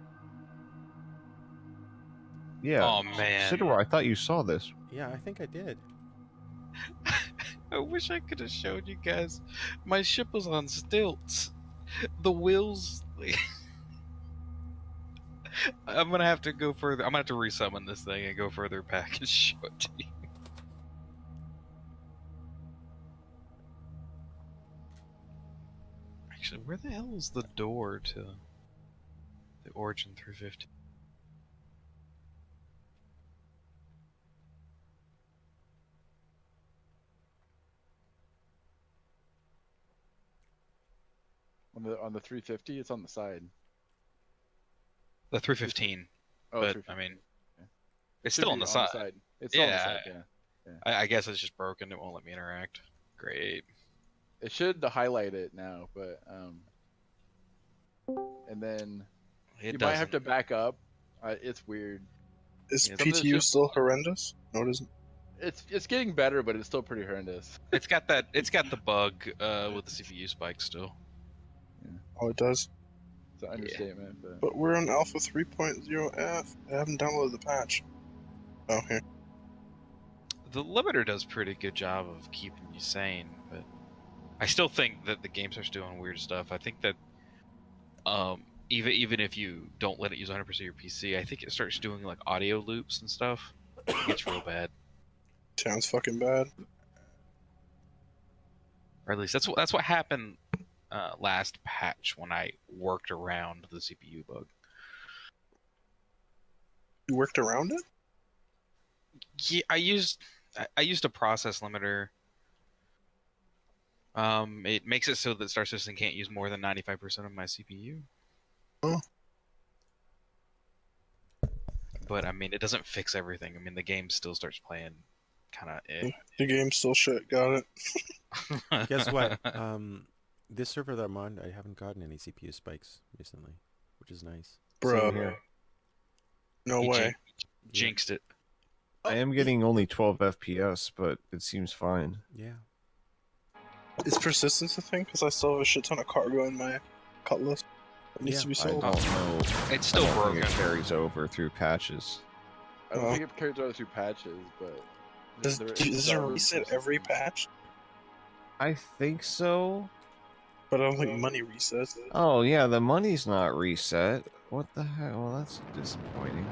Yeah.
Oh man.
Sidor, I thought you saw this.
Yeah, I think I did.
I wish I could have showed you guys. My ship was on stilts. The wheels. I'm gonna have to go further. I'm gonna have to resummon this thing and go further back and show it to you. Actually, where the hell is the door to? The Origin 350.
On the 350, it's on the side.
The 315.
Oh,
But
350.
I mean,
Yeah.
it's
Should
still
be
on the side.
It's still on the
Yeah,
side. Yeah.
I guess it's just broken. It won't let me interact. Great.
It should highlight it now, but and then
It
you
doesn't.
might have to back up. It's weird.
Is
Yeah,
PTU still horrendous? No, it isn't.
It's getting better, but it's still pretty horrendous.
It's got that. It's got the bug with the CPU spike still.
Oh, it does.
It's an understatement, but
But we're on Alpha 3.0F. I haven't downloaded the patch. Oh, here.
The limiter does a pretty good job of keeping you sane, but I still think that the game starts doing weird stuff. I think that even if you don't let it use 100% of your PC, I think it starts doing like audio loops and stuff. It gets real bad.
Sounds fucking bad.
Or at least that's what happened last patch when I worked around the CPU bug.
You worked around it?
Yeah, I used a process limiter. It makes it so that Star Citizen can't use more than 95% of my CPU.
Oh.
But I mean, it doesn't fix everything. I mean, the game still starts playing kind of
The game's still shit. Got it.
Guess what? This server that I'm on, I haven't gotten any CPU spikes recently, which is nice.
Bro.
Same here.
No
He
way.
jinxed it.
I am getting only 12 FPS, but it seems fine.
Yeah.
Is persistence a thing? Because I still have a shit ton of cargo in my cutlass. It needs to be
I
sold.
don't know.
It's still
I don't think
broken.
it carries over through patches.
I don't think it carries over through patches. But
Does there reset every patch?
I think so.
But I don't think money resets.
Oh yeah, the money's not reset. What the hell? Well, that's disappointing.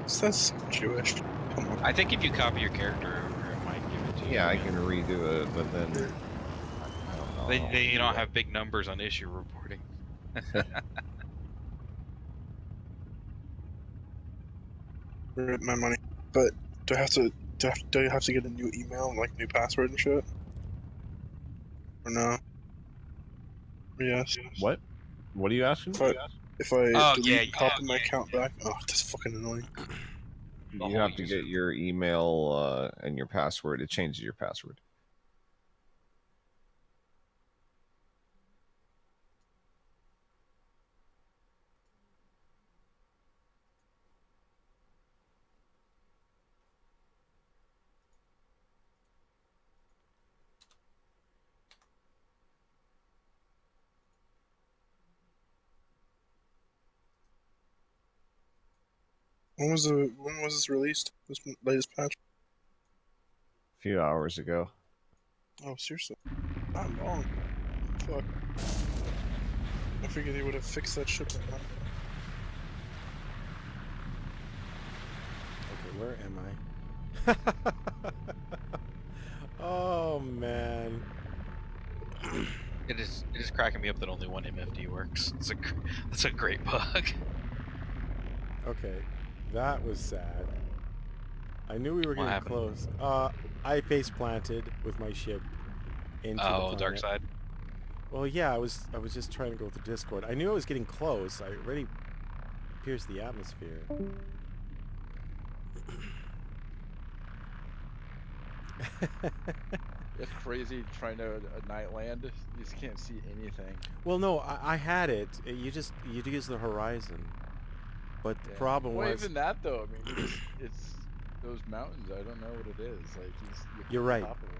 That's Jewish. Come on.
I think if you copy your character over, it might give it to you.
Yeah, I can redo it, but then I don't know.
They don't have big numbers on issue reporting.
Rip my money. But do I have to get a new email, like new password and shit? Or no? Yes.
What? What are you asking?
If I
Oh,
delete
yeah,
and copy my account back, oh, that's fucking annoying.
You have to get your email and your password. It changes your password.
When was this released? This latest patch?
A few hours ago.
Oh, seriously? Not long. Fuck. I figured they would have fixed that shit by now.
Okay, where am I? Oh man.
It is cracking me up that only one MFD works. That's a great bug.
Okay, that was sad. I knew we were
What
getting
happened?
close. I face planted with my ship into the planet.
Dark side.
Well, yeah, I was just trying to go with the Discord. I knew I was getting close. I already pierced the atmosphere.
it's crazy trying to night land. You just can't see anything.
Well, no, I had it. You use the horizon. But the problem
well,
was...
even that though. I mean, it's those mountains. I don't know what it is. Like
You're right.
Top of them.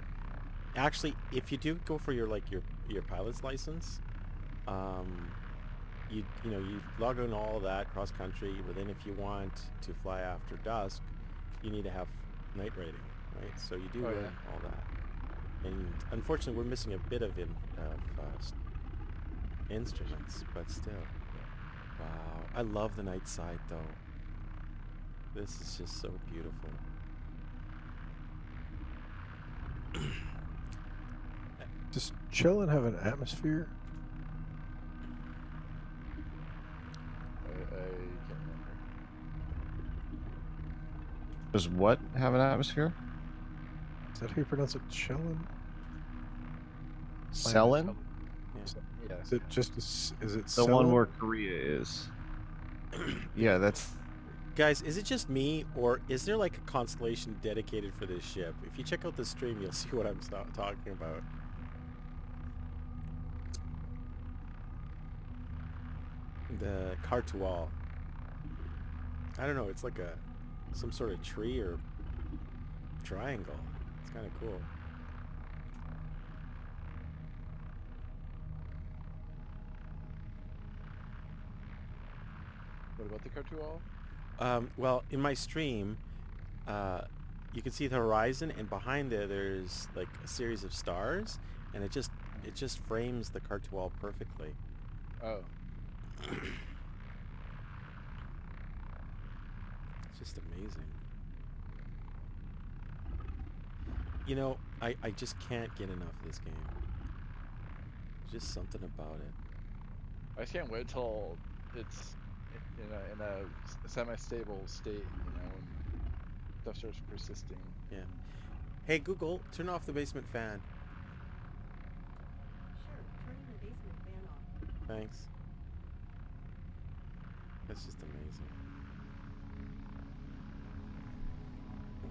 Actually, if you do go for your pilot's license, you log in all that cross country. But then if you want to fly after dusk, you need to have night rating, right? So you do learn all that. And unfortunately, we're missing a bit of instruments, but still. Wow, I love the night side though. This is just so beautiful.
Does chillin' have an atmosphere?
Does what have an atmosphere?
Is that how you pronounce it? Chillin?
Selin?
Yeah. Is it just is it
The one
Cellin?
where Korea is. Yeah, that's...
Guys, is it just me, or is there like a constellation dedicated for this ship? If you check out the stream, you'll see what I'm talking about. The Cartual. I don't know, it's like some sort of tree or triangle. It's kind of cool.
What about the Cartual?
Well, in my stream, you can see the horizon, and behind there's like a series of stars, and it just frames the Cartual perfectly.
Oh.
It's just amazing. You know, I just can't get enough of this game. There's just something about it.
I just can't wait till it's in a semi-stable state, you know, when stuff starts persisting.
Yeah. Hey Google, turn off the basement fan.
Sure, turning the basement fan off.
Thanks. That's just amazing.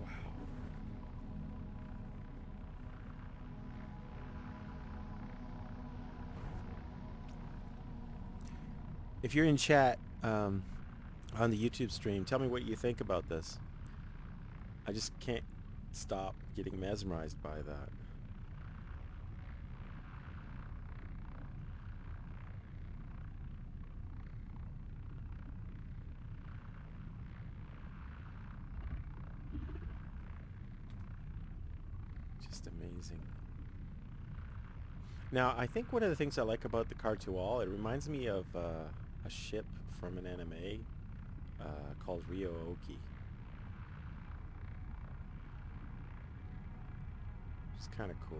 Wow. If you're in chat on the YouTube stream, tell me what you think about this. I just can't stop getting mesmerized by that. Just amazing. Now, I think one of the things I like about the Cartual, it reminds me of a ship from an anime called Ryooki. It's kind of cool.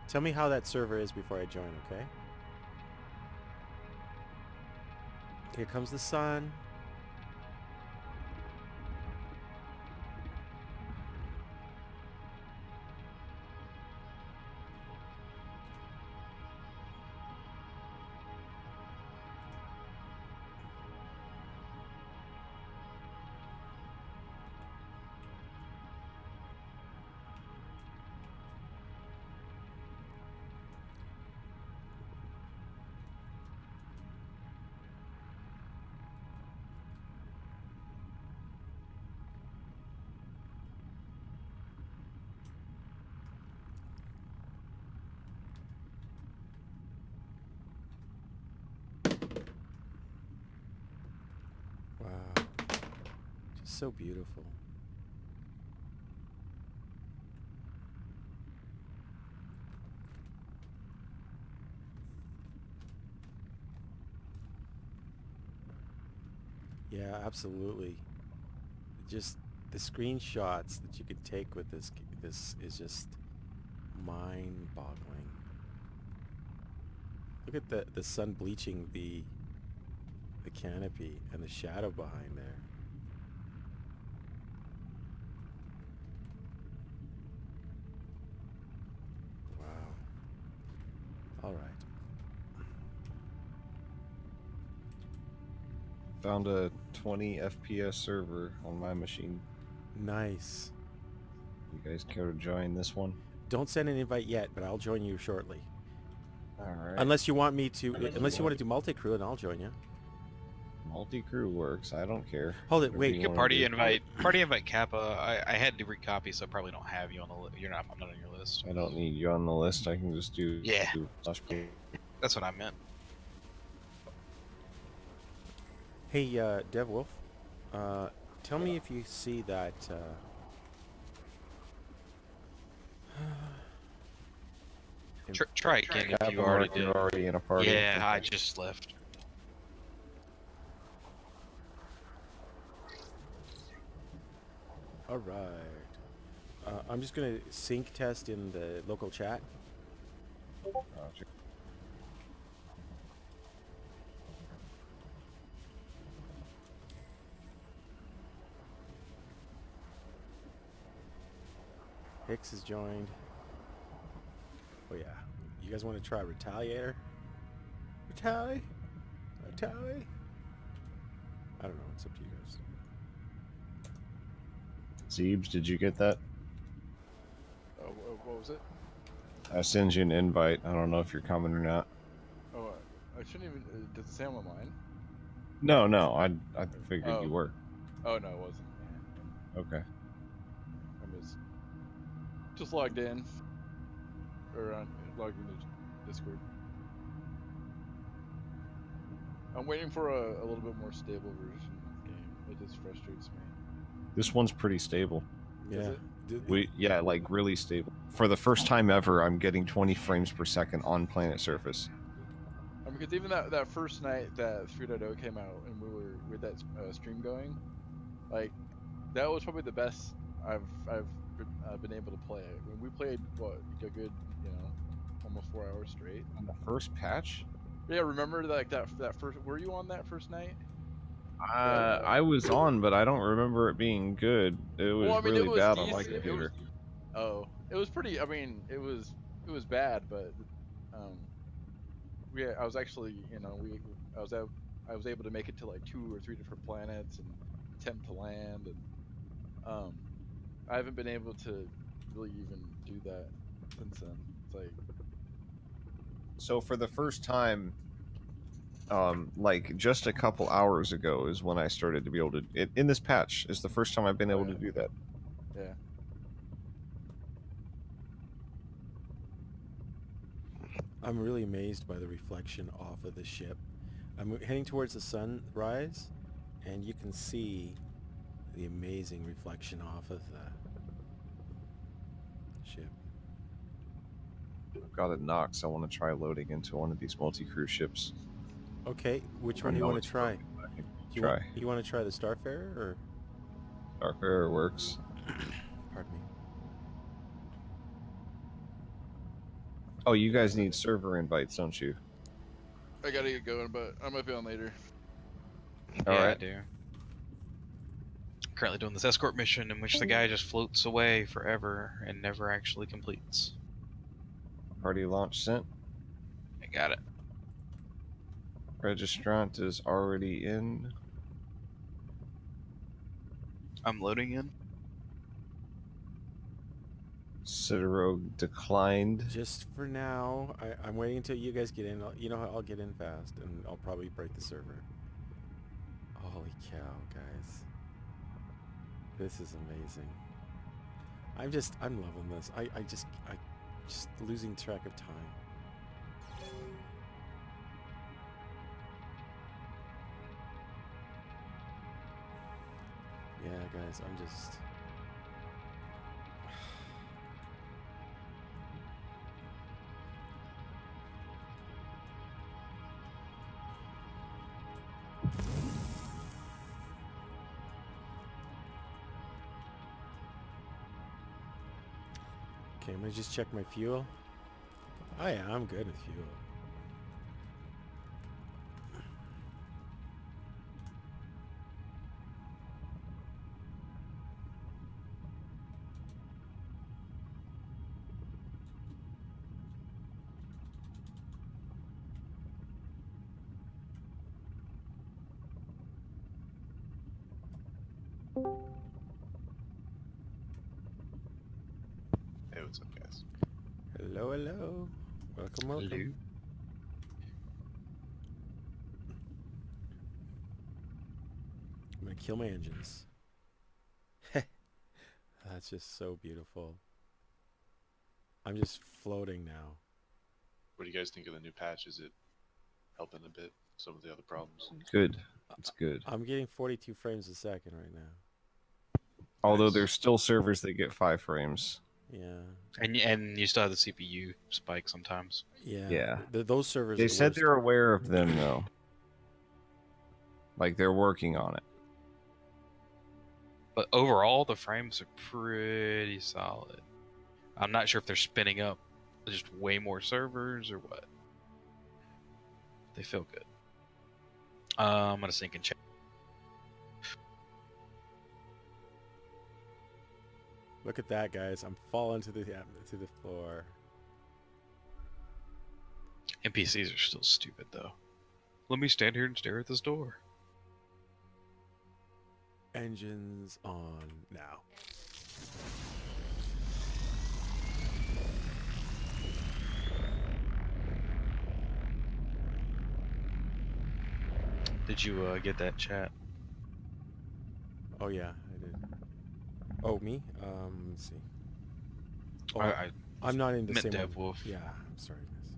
Tell me how that server is before I join, okay? Here comes the sun. Wow. Just so beautiful. Yeah, absolutely. Just the screenshots that you can take with this is just mind-boggling. Look at the sun bleaching the canopy and the shadow behind there. Wow. All right.
Found a 20 FPS server on my machine.
Nice.
You guys care to join this one?
Don't send an invite yet, but I'll join you shortly.
All right.
Unless you want me to, unless you want to do multi-crew, and I'll join you.
Multi-crew works. I don't care.
Hold it, wait.
You can party invite Kappa. I had to recopy, so I probably don't have you on the list. I'm not on your list.
I don't need you on the list. I can just do...
Yeah. That's what I meant.
Hey, DevWolf, tell me if you see that,
Try again if you already did.
You're already in a party.
Yeah, I just left.
all right. I'm just going to sync test in the local chat. Hicks has joined. Oh yeah. You guys want to try Retaliator? Retaliate? Retaliate? I don't know. It's up to you guys.
Zeebs, did you get that?
What was it?
I send you an invite. I don't know if you're coming or not.
Oh, I shouldn't even. Does it say I'm online?
No, I figured
Oh.
you were.
Oh no, it wasn't. Yeah.
Okay.
I'm just logged in, or logged into Discord. I'm waiting for a little bit more stable version of the game. It just frustrates me.
This one's pretty stable.
Is
Yeah.
it?
Yeah, like really stable. For the first time ever, I'm getting 20 frames per second on planet surface.
I mean, because even that first night that 3.0 came out and we with that stream going, like that was probably the best I've been able to play it. When we played a good almost 4 hours straight.
On the first patch?
Yeah, remember like that first? Were you on that first night?
I was on, but I don't remember it being good. It was
Well, I mean,
really
it was
bad on my
decent.
computer.
It was pretty. I mean, it was bad, but I was actually, I was able to make it to like 2 or 3 different planets and attempt to land, and I haven't been able to really even do that since then. It's like,
So for the first time, like just a couple hours ago is when I started to be able to. In this patch is the first time I've been able to do that.
yeah.
I'm really amazed by the reflection off of the ship. I'm heading towards the sunrise, and you can see the amazing reflection off of the ship.
I've got it knocked, so I want to try loading into one of these multi-crew ships.
Okay, which
I
one do you
know
want
it's
to try?
broken, but I can
You
try.
want to try the Starfarer or?
Starfarer works.
Pardon me.
Oh, you guys need server invites, don't you?
I gotta get going, but I might be on later.
All
Yeah,
right.
I do. Currently doing this escort mission in which the guy just floats away forever and never actually completes.
Party launch sent.
I got it.
Registrant is already in.
I'm loading in.
Citaro declined.
Just for now, I'm waiting until you guys get in. You know how I'll get in fast, and I'll probably break the server. Holy cow, guys. This is amazing. I'm loving this. I just losing track of time. Yeah, guys, I'm just... Okay, I'm gonna just check my fuel. Oh yeah, I'm good with fuel.
Hey, what's up, guys?
Hello, hello. Welcome, welcome.
Hello.
I'm gonna kill my engines. That's just so beautiful. I'm just floating now.
What do you guys think of the new patch? Is it helping a bit some of the other problems?
Good. It's good.
I'm getting 42 frames a second right now.
Although
Nice.
there's still servers that get 5 frames.
Yeah.
And you still have the CPU spike sometimes.
Yeah.
Yeah.
Those servers
They
are the
said
worst.
they're aware of them, though. Like, they're working on it.
But overall, the frames are pretty solid. I'm not sure if they're spinning up just way more servers or what. They feel good. I'm gonna sync and check.
Look at that, guys. I'm falling to the floor.
NPCs are still stupid, though. Let me stand here and stare at this door.
Engines on now.
Did you get that chat?
Oh yeah, I did. Oh me? Let's see. Oh, I'm not in the
meant
same
Dev
one.
Wolf.
Yeah, I'm sorry, miss.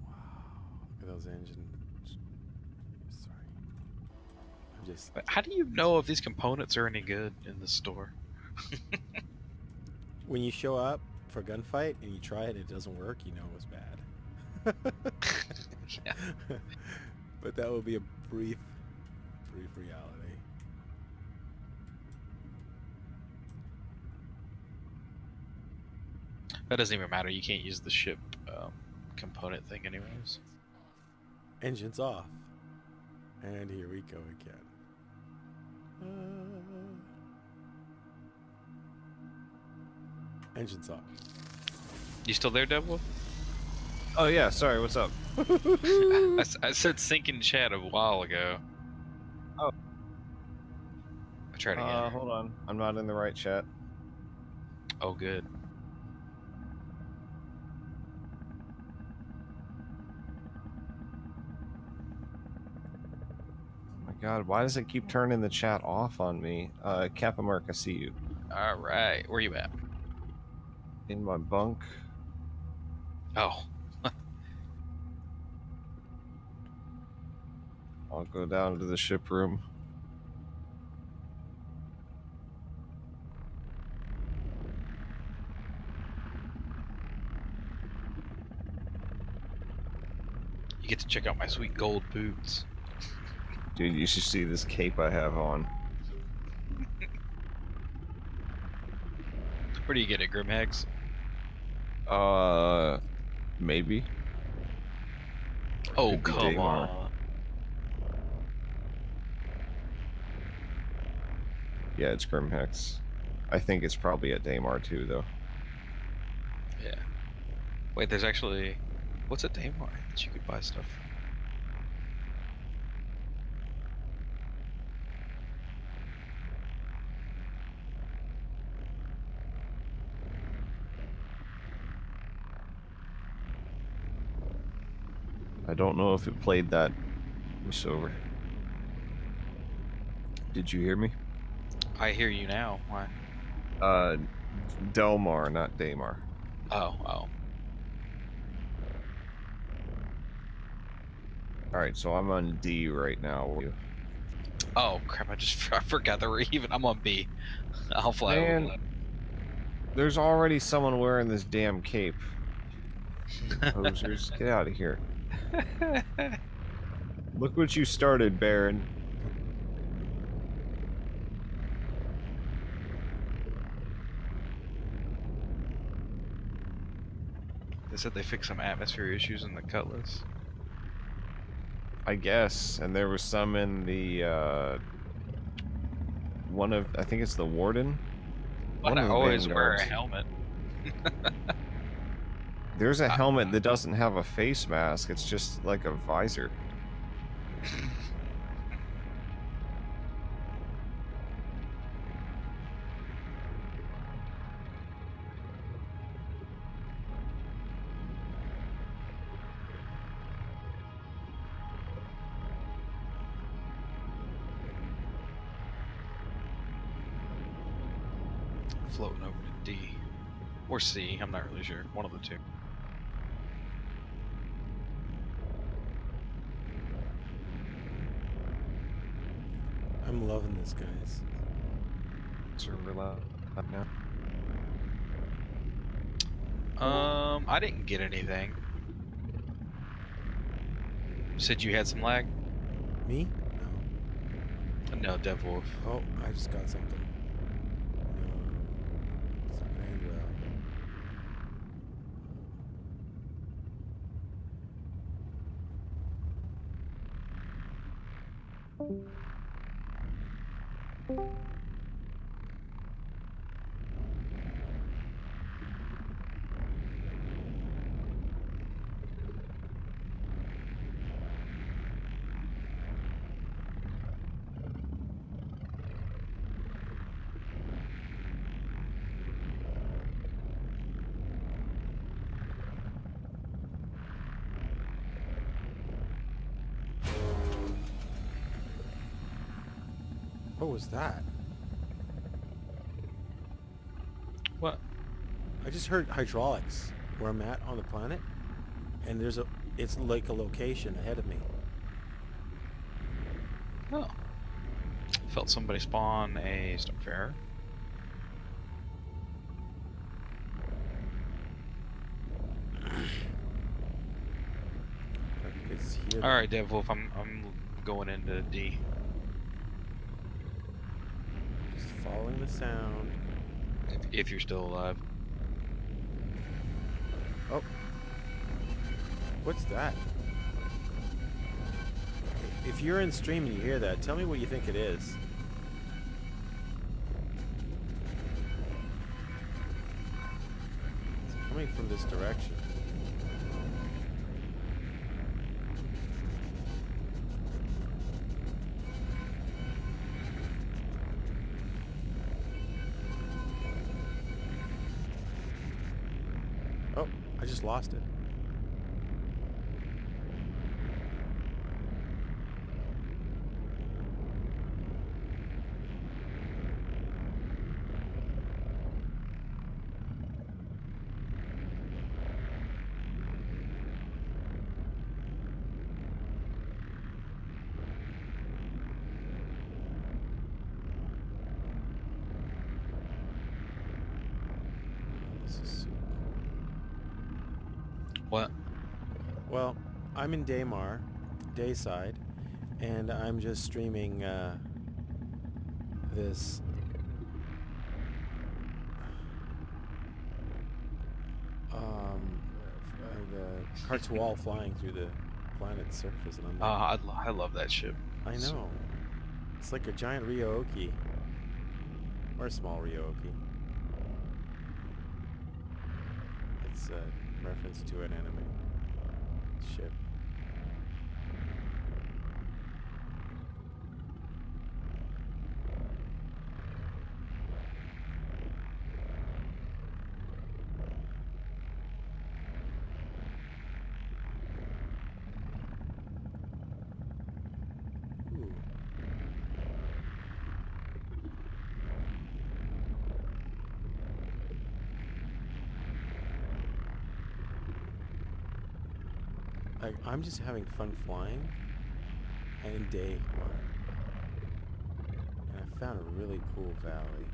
Wow, look at those engines. Sorry, I'm just.
How do you know if these components are any good in the store?
When you show up for a gunfight and you try it and it doesn't work, you know it was bad.
Yeah.
But that will be a brief reality.
That doesn't even matter. You can't use the ship component thing anyways.
Engines off. And here we go again. Engines off.
You still there, Devil?
Oh yeah, sorry. What's up?
I said sync in chat a while ago.
Oh.
I tried again.
Hold on. I'm not in the right chat.
Oh, good.
Oh my god, why does it keep turning the chat off on me? Capamark, I see you.
All right, where you at?
In my bunk.
Oh.
I'll go down to the ship room.
You get to check out my sweet gold boots.
Dude, you should see this cape I have on.
Where do you get it, Grimhex?
Maybe.
Oh, come on.
Yeah, it's Grimhex. I think it's probably at Daymar too, though.
Yeah. Wait, there's actually... What's at Daymar that you could buy stuff?
I don't know if it played that voiceover. Did you hear me?
I hear you now. Why?
Delmar, not Daymar.
Oh.
Alright, so I'm on D right now.
Oh, crap, I forgot that we're even. I'm on B. I'll fly
Man,
over.
there's already someone wearing this damn cape. Posers, get out of here. Look what you started, Baron.
They said they fixed some atmosphere issues in the Cutlass.
I guess, and there was some in the, I think it's the Warden?
But I always wear a helmet.
There's a helmet that doesn't have a face mask, it's just like a visor.
Floating over to D. Or C, I'm not really sure. One of the two.
I'm loving this, guys.
Server lab now.
I didn't get anything. You said you had some lag?
Me? No.
No, Devwolf.
Oh, I just got something. No. It's not gonna end well. What was that?
What?
I just heard hydraulics where I'm at on the planet, and it's like a location ahead of me.
Oh. Felt somebody spawn a Starfarer.
It's here.
All right, Devwolf, I'm going into D.
Just following the sound.
If you're still alive.
Oh. What's that? If you're in stream and you hear that, tell me what you think it is. It's coming from this direction. Oh, I just lost it. This is so cool.
What?
Well, I'm in Daymar, Dayside, and I'm just streaming this the Cartual flying through the planet's surface, and I'm like,
I love that ship.
I know. It's like a giant Ryooki. Or a small Ryooki. It's a reference to an anime ship. Ooh. I'm just having fun flying and day and I found a really cool valley.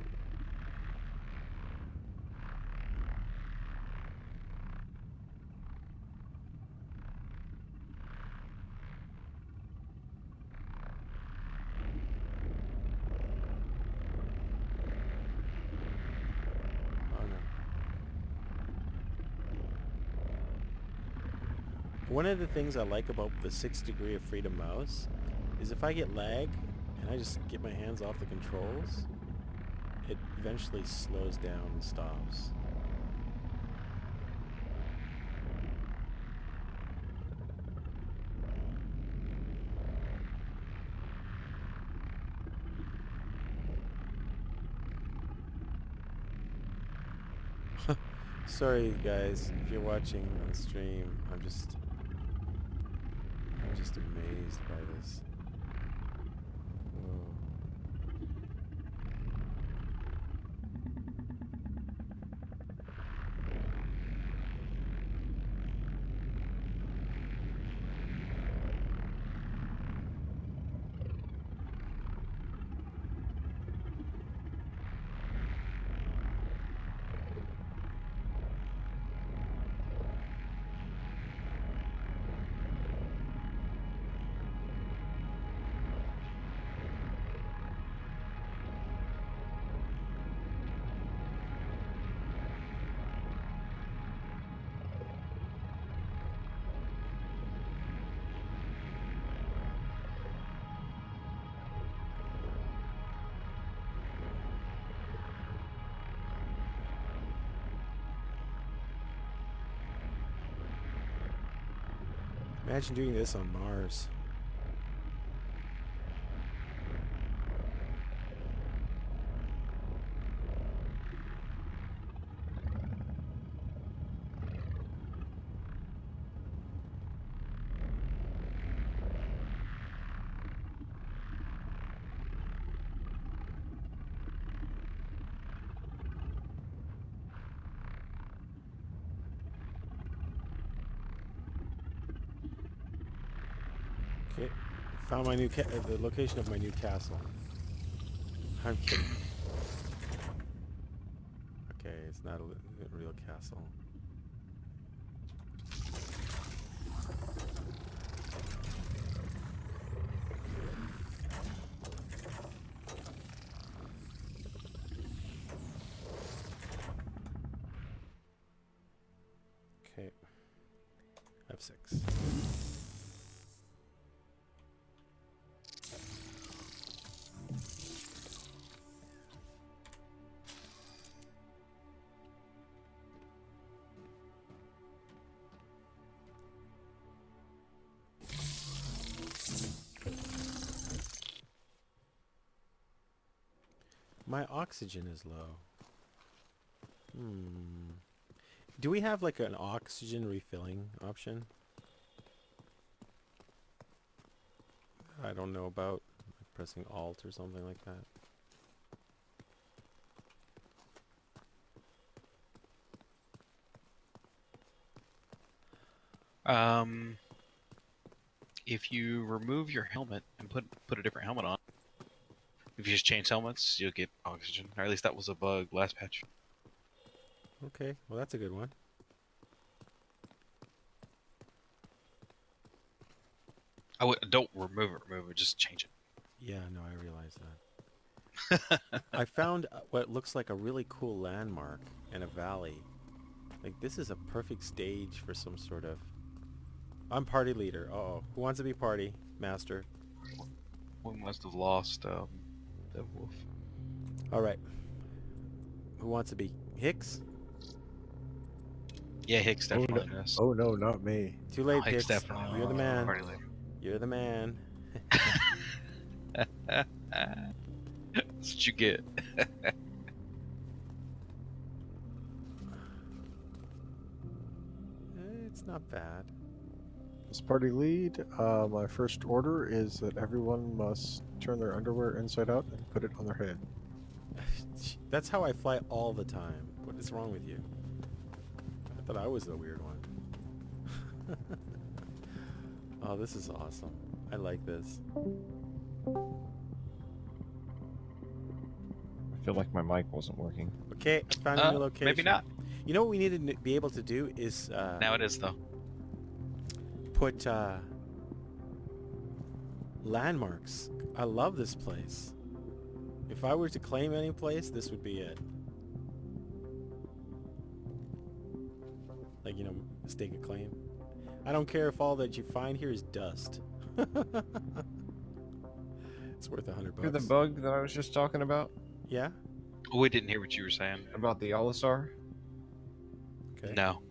Oh no. One of the things I like about the 6 degree of freedom mouse is if I get lag and I just get my hands off the controls, it eventually slows down and stops. Sorry guys, if you're watching on stream, I'm just amazed by this. Whoa. Imagine doing this on Mars. Okay, found my new the location of my new castle. I'm kidding. Okay, it's not a real castle. Okay, F6. My oxygen is low. Do we have like an oxygen refilling option? I don't know about, like pressing Alt or something like that.
If you remove your helmet and put a different helmet on, if you just change helmets, you'll get oxygen. Or at least that was a bug last patch.
Okay, well that's a good one.
Don't remove it, just change it.
Yeah, no, I realize that. I found what looks like a really cool landmark in a valley. Like, this is a perfect stage for some sort of... I'm party leader. Uh-oh. Who wants to be party master?
We must have lost the wolf.
All right. Who wants to be Hicks?
Yeah, Hicks definitely does.
Oh no, not me.
Too late,
Hicks
Hicks.
definitely.
You're the man.
Party leader.
You're the man.
That's what you get.
It's not bad.
As party lead, my first order is that everyone must turn their underwear inside out and put it on their head.
That's how I fly all the time. What is wrong with you? I thought I was the weird one. Oh, this is awesome. I like this.
I feel like my mic wasn't working.
Okay, I found a new location.
Maybe not.
You know what we need to be able to do is...
now it is, though.
Put landmarks. I love this place. If I were to claim any place, this would be it. Like, you know, stake a claim. I don't care if all that you find here is dust. It's worth $100.
You're the bug that I was just talking about?
Yeah?
We didn't hear what you were saying.
About the Olisar?
Okay.
No.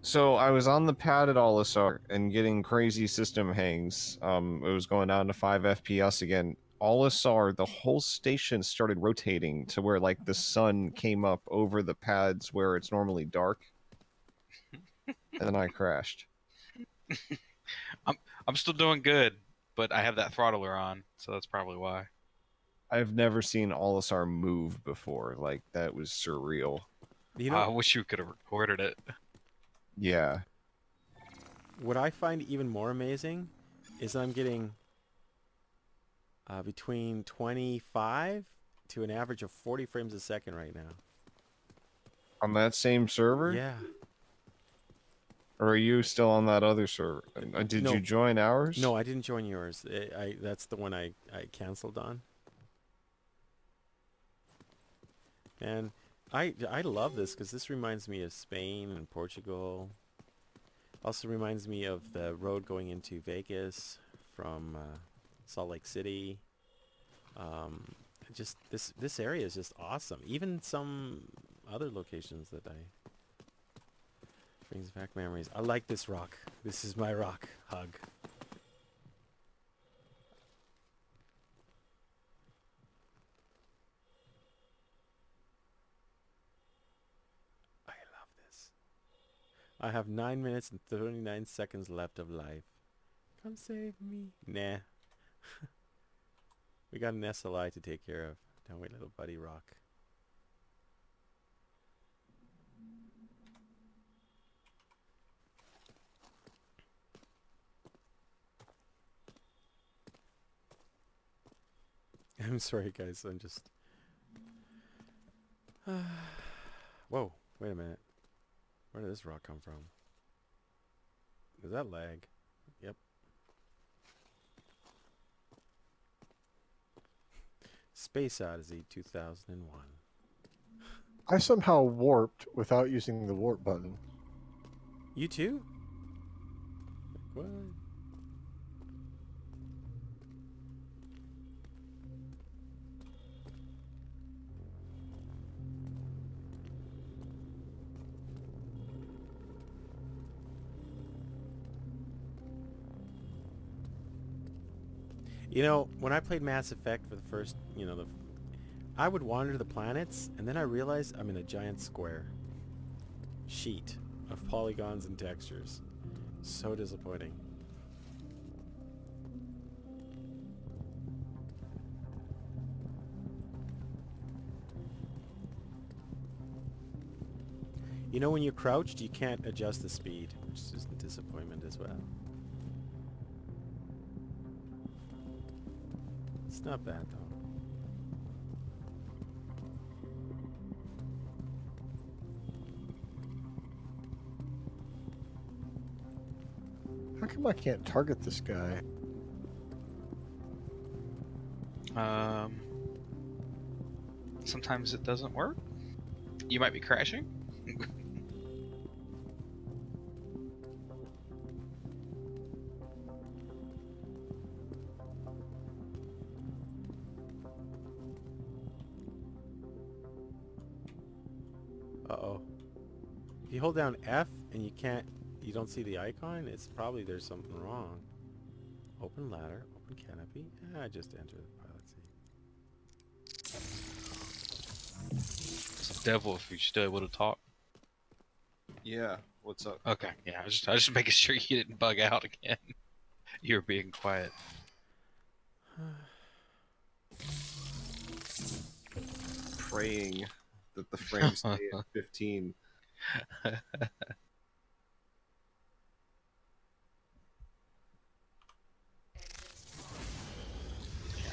So I was on the pad at Olisar and getting crazy system hangs. It was going down to 5 FPS again. Olisar, the whole station started rotating to where like the sun came up over the pads where it's normally dark. And then I crashed.
I'm still doing good, but I have that throttler on, so that's probably why.
I've never seen Olisar move before. Like, that was surreal.
You know,
I wish you could have recorded it.
Yeah.
what I find even more amazing is I'm getting between 25 to an average of 40 frames a second right now.
On that same server?
Yeah.
Or are you still on that other server? Did
No.
you join ours?
No, I didn't join yours. That's the one I canceled on. And I love this because this reminds me of Spain and Portugal. Also reminds me of the road going into Vegas from Salt Lake City. Just this area is just awesome. Even some other locations that brings back memories. I like this rock. This is my rock. Hug. I love this. I have 9 minutes and 39 seconds left of life. Come save me. Nah. We got an SLI to take care of. Don't we, little buddy rock? I'm sorry, guys. I'm just... Whoa, wait a minute. Where did this rock come from? Is that lag? Yep. Space Odyssey 2001.
I somehow warped without using the warp button.
You too? What? You know, when I played Mass Effect for the first, I would wander the planets, and then I realized I'm in a giant square sheet of polygons and textures. So disappointing. You know, when you're crouched, you can't adjust the speed, which is a disappointment as well. It's not bad, though.
How come I can't target this guy?
Sometimes it doesn't work. You might be crashing.
Uh-oh. If you hold down F and you don't see the icon, it's probably there's something wrong. Open ladder, open canopy. I just entered the pilot seat.
It's a devil if you're still able to talk.
Yeah, what's up?
Okay, yeah, I was just making sure you didn't bug out again. You were being quiet.
Praying that the frames stay at 15.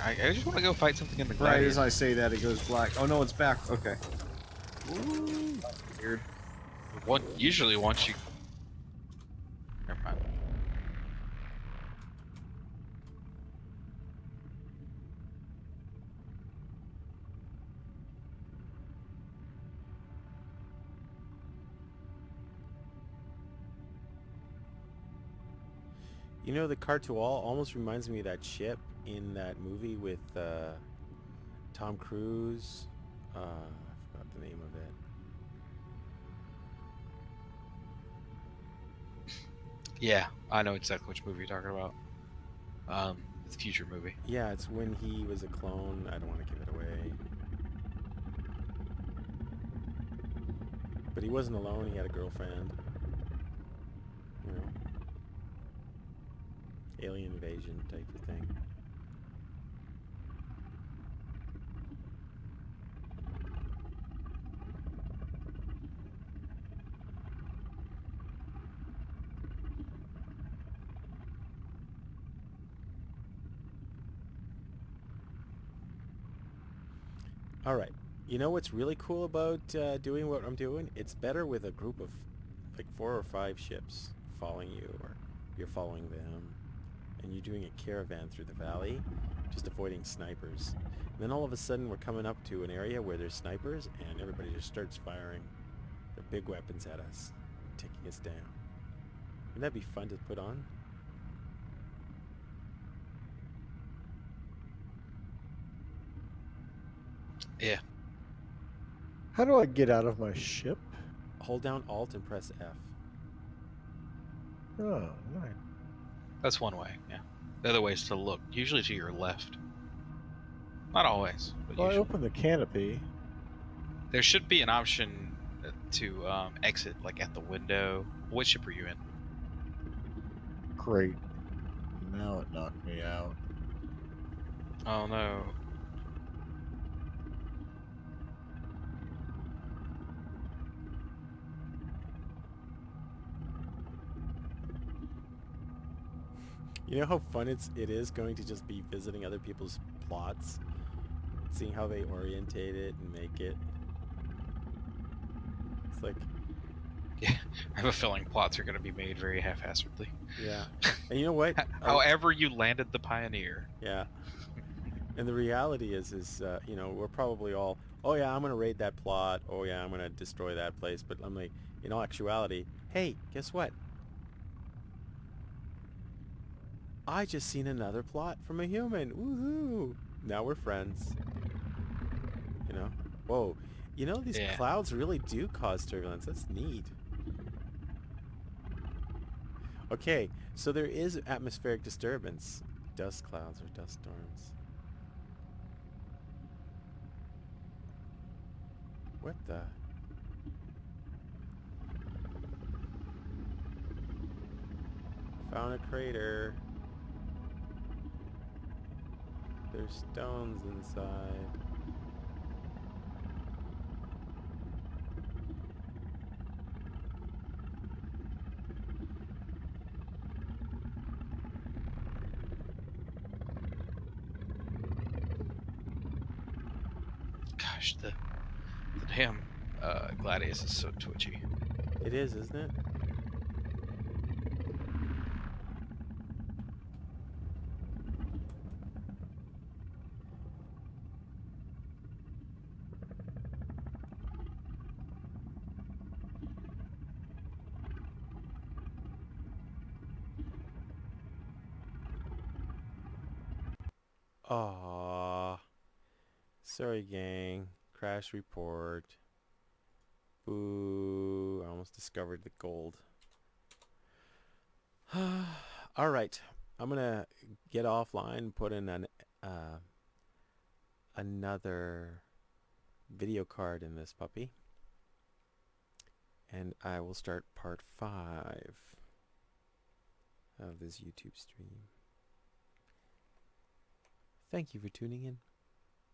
I just want to go fight something in the
Right
gladiator.
as I say that, it goes black. Oh no, it's back. Okay.
Ooh.
Weird.
Usually once you... Never mind.
You know, the Cartoal almost reminds me of that ship in that movie with Tom Cruise. I forgot the name of it.
Yeah, I know exactly which movie you're talking about. It's a future movie.
Yeah, it's when he was a clone. I don't want to give it away. But he wasn't alone. He had a girlfriend. You know, alien invasion type of thing. All right. You know what's really cool about doing what I'm doing? It's better with a group of like 4 or 5 ships following you, or you're following them, and you're doing a caravan through the valley, just avoiding snipers. And then all of a sudden we're coming up to an area where there's snipers, and everybody just starts firing their big weapons at us, taking us down. Wouldn't that be fun to put on?
Yeah.
How do I get out of my ship?
Hold down Alt and press F.
Oh, nice.
That's one way, yeah. The other way is to look, usually to your left. Not always, but
Well, I
usually.
open the canopy.
There should be an option to exit, like at the window. What ship are you in?
Great. Now it knocked me out.
Oh no.
You know how fun it is going to just be visiting other people's plots seeing how they orientate it and make it. It's like,
Yeah, I have a feeling plots are going to be made very haphazardly.
yeah. And you know what?
However you landed the Pioneer.
Yeah. And the reality is you know, we're probably all, oh yeah, I'm going to raid that plot. Oh yeah, I'm going to destroy that place. But I'm like, in all actuality, hey, guess what? I just seen another plot from a human. Woohoo! Now we're friends. You know? Whoa. You know, these clouds really do cause turbulence. That's neat. Okay, so there is atmospheric disturbance. Dust clouds or dust storms. What the? Found a crater. There's stones inside.
Gosh, the damn Gladius is so twitchy.
It is, isn't it? Aww. Sorry, gang. Crash report. Boo. I almost discovered the gold. All right. I'm going to get offline and put in another video card in this puppy. And I will start part 5 of this YouTube stream. Thank you for tuning in.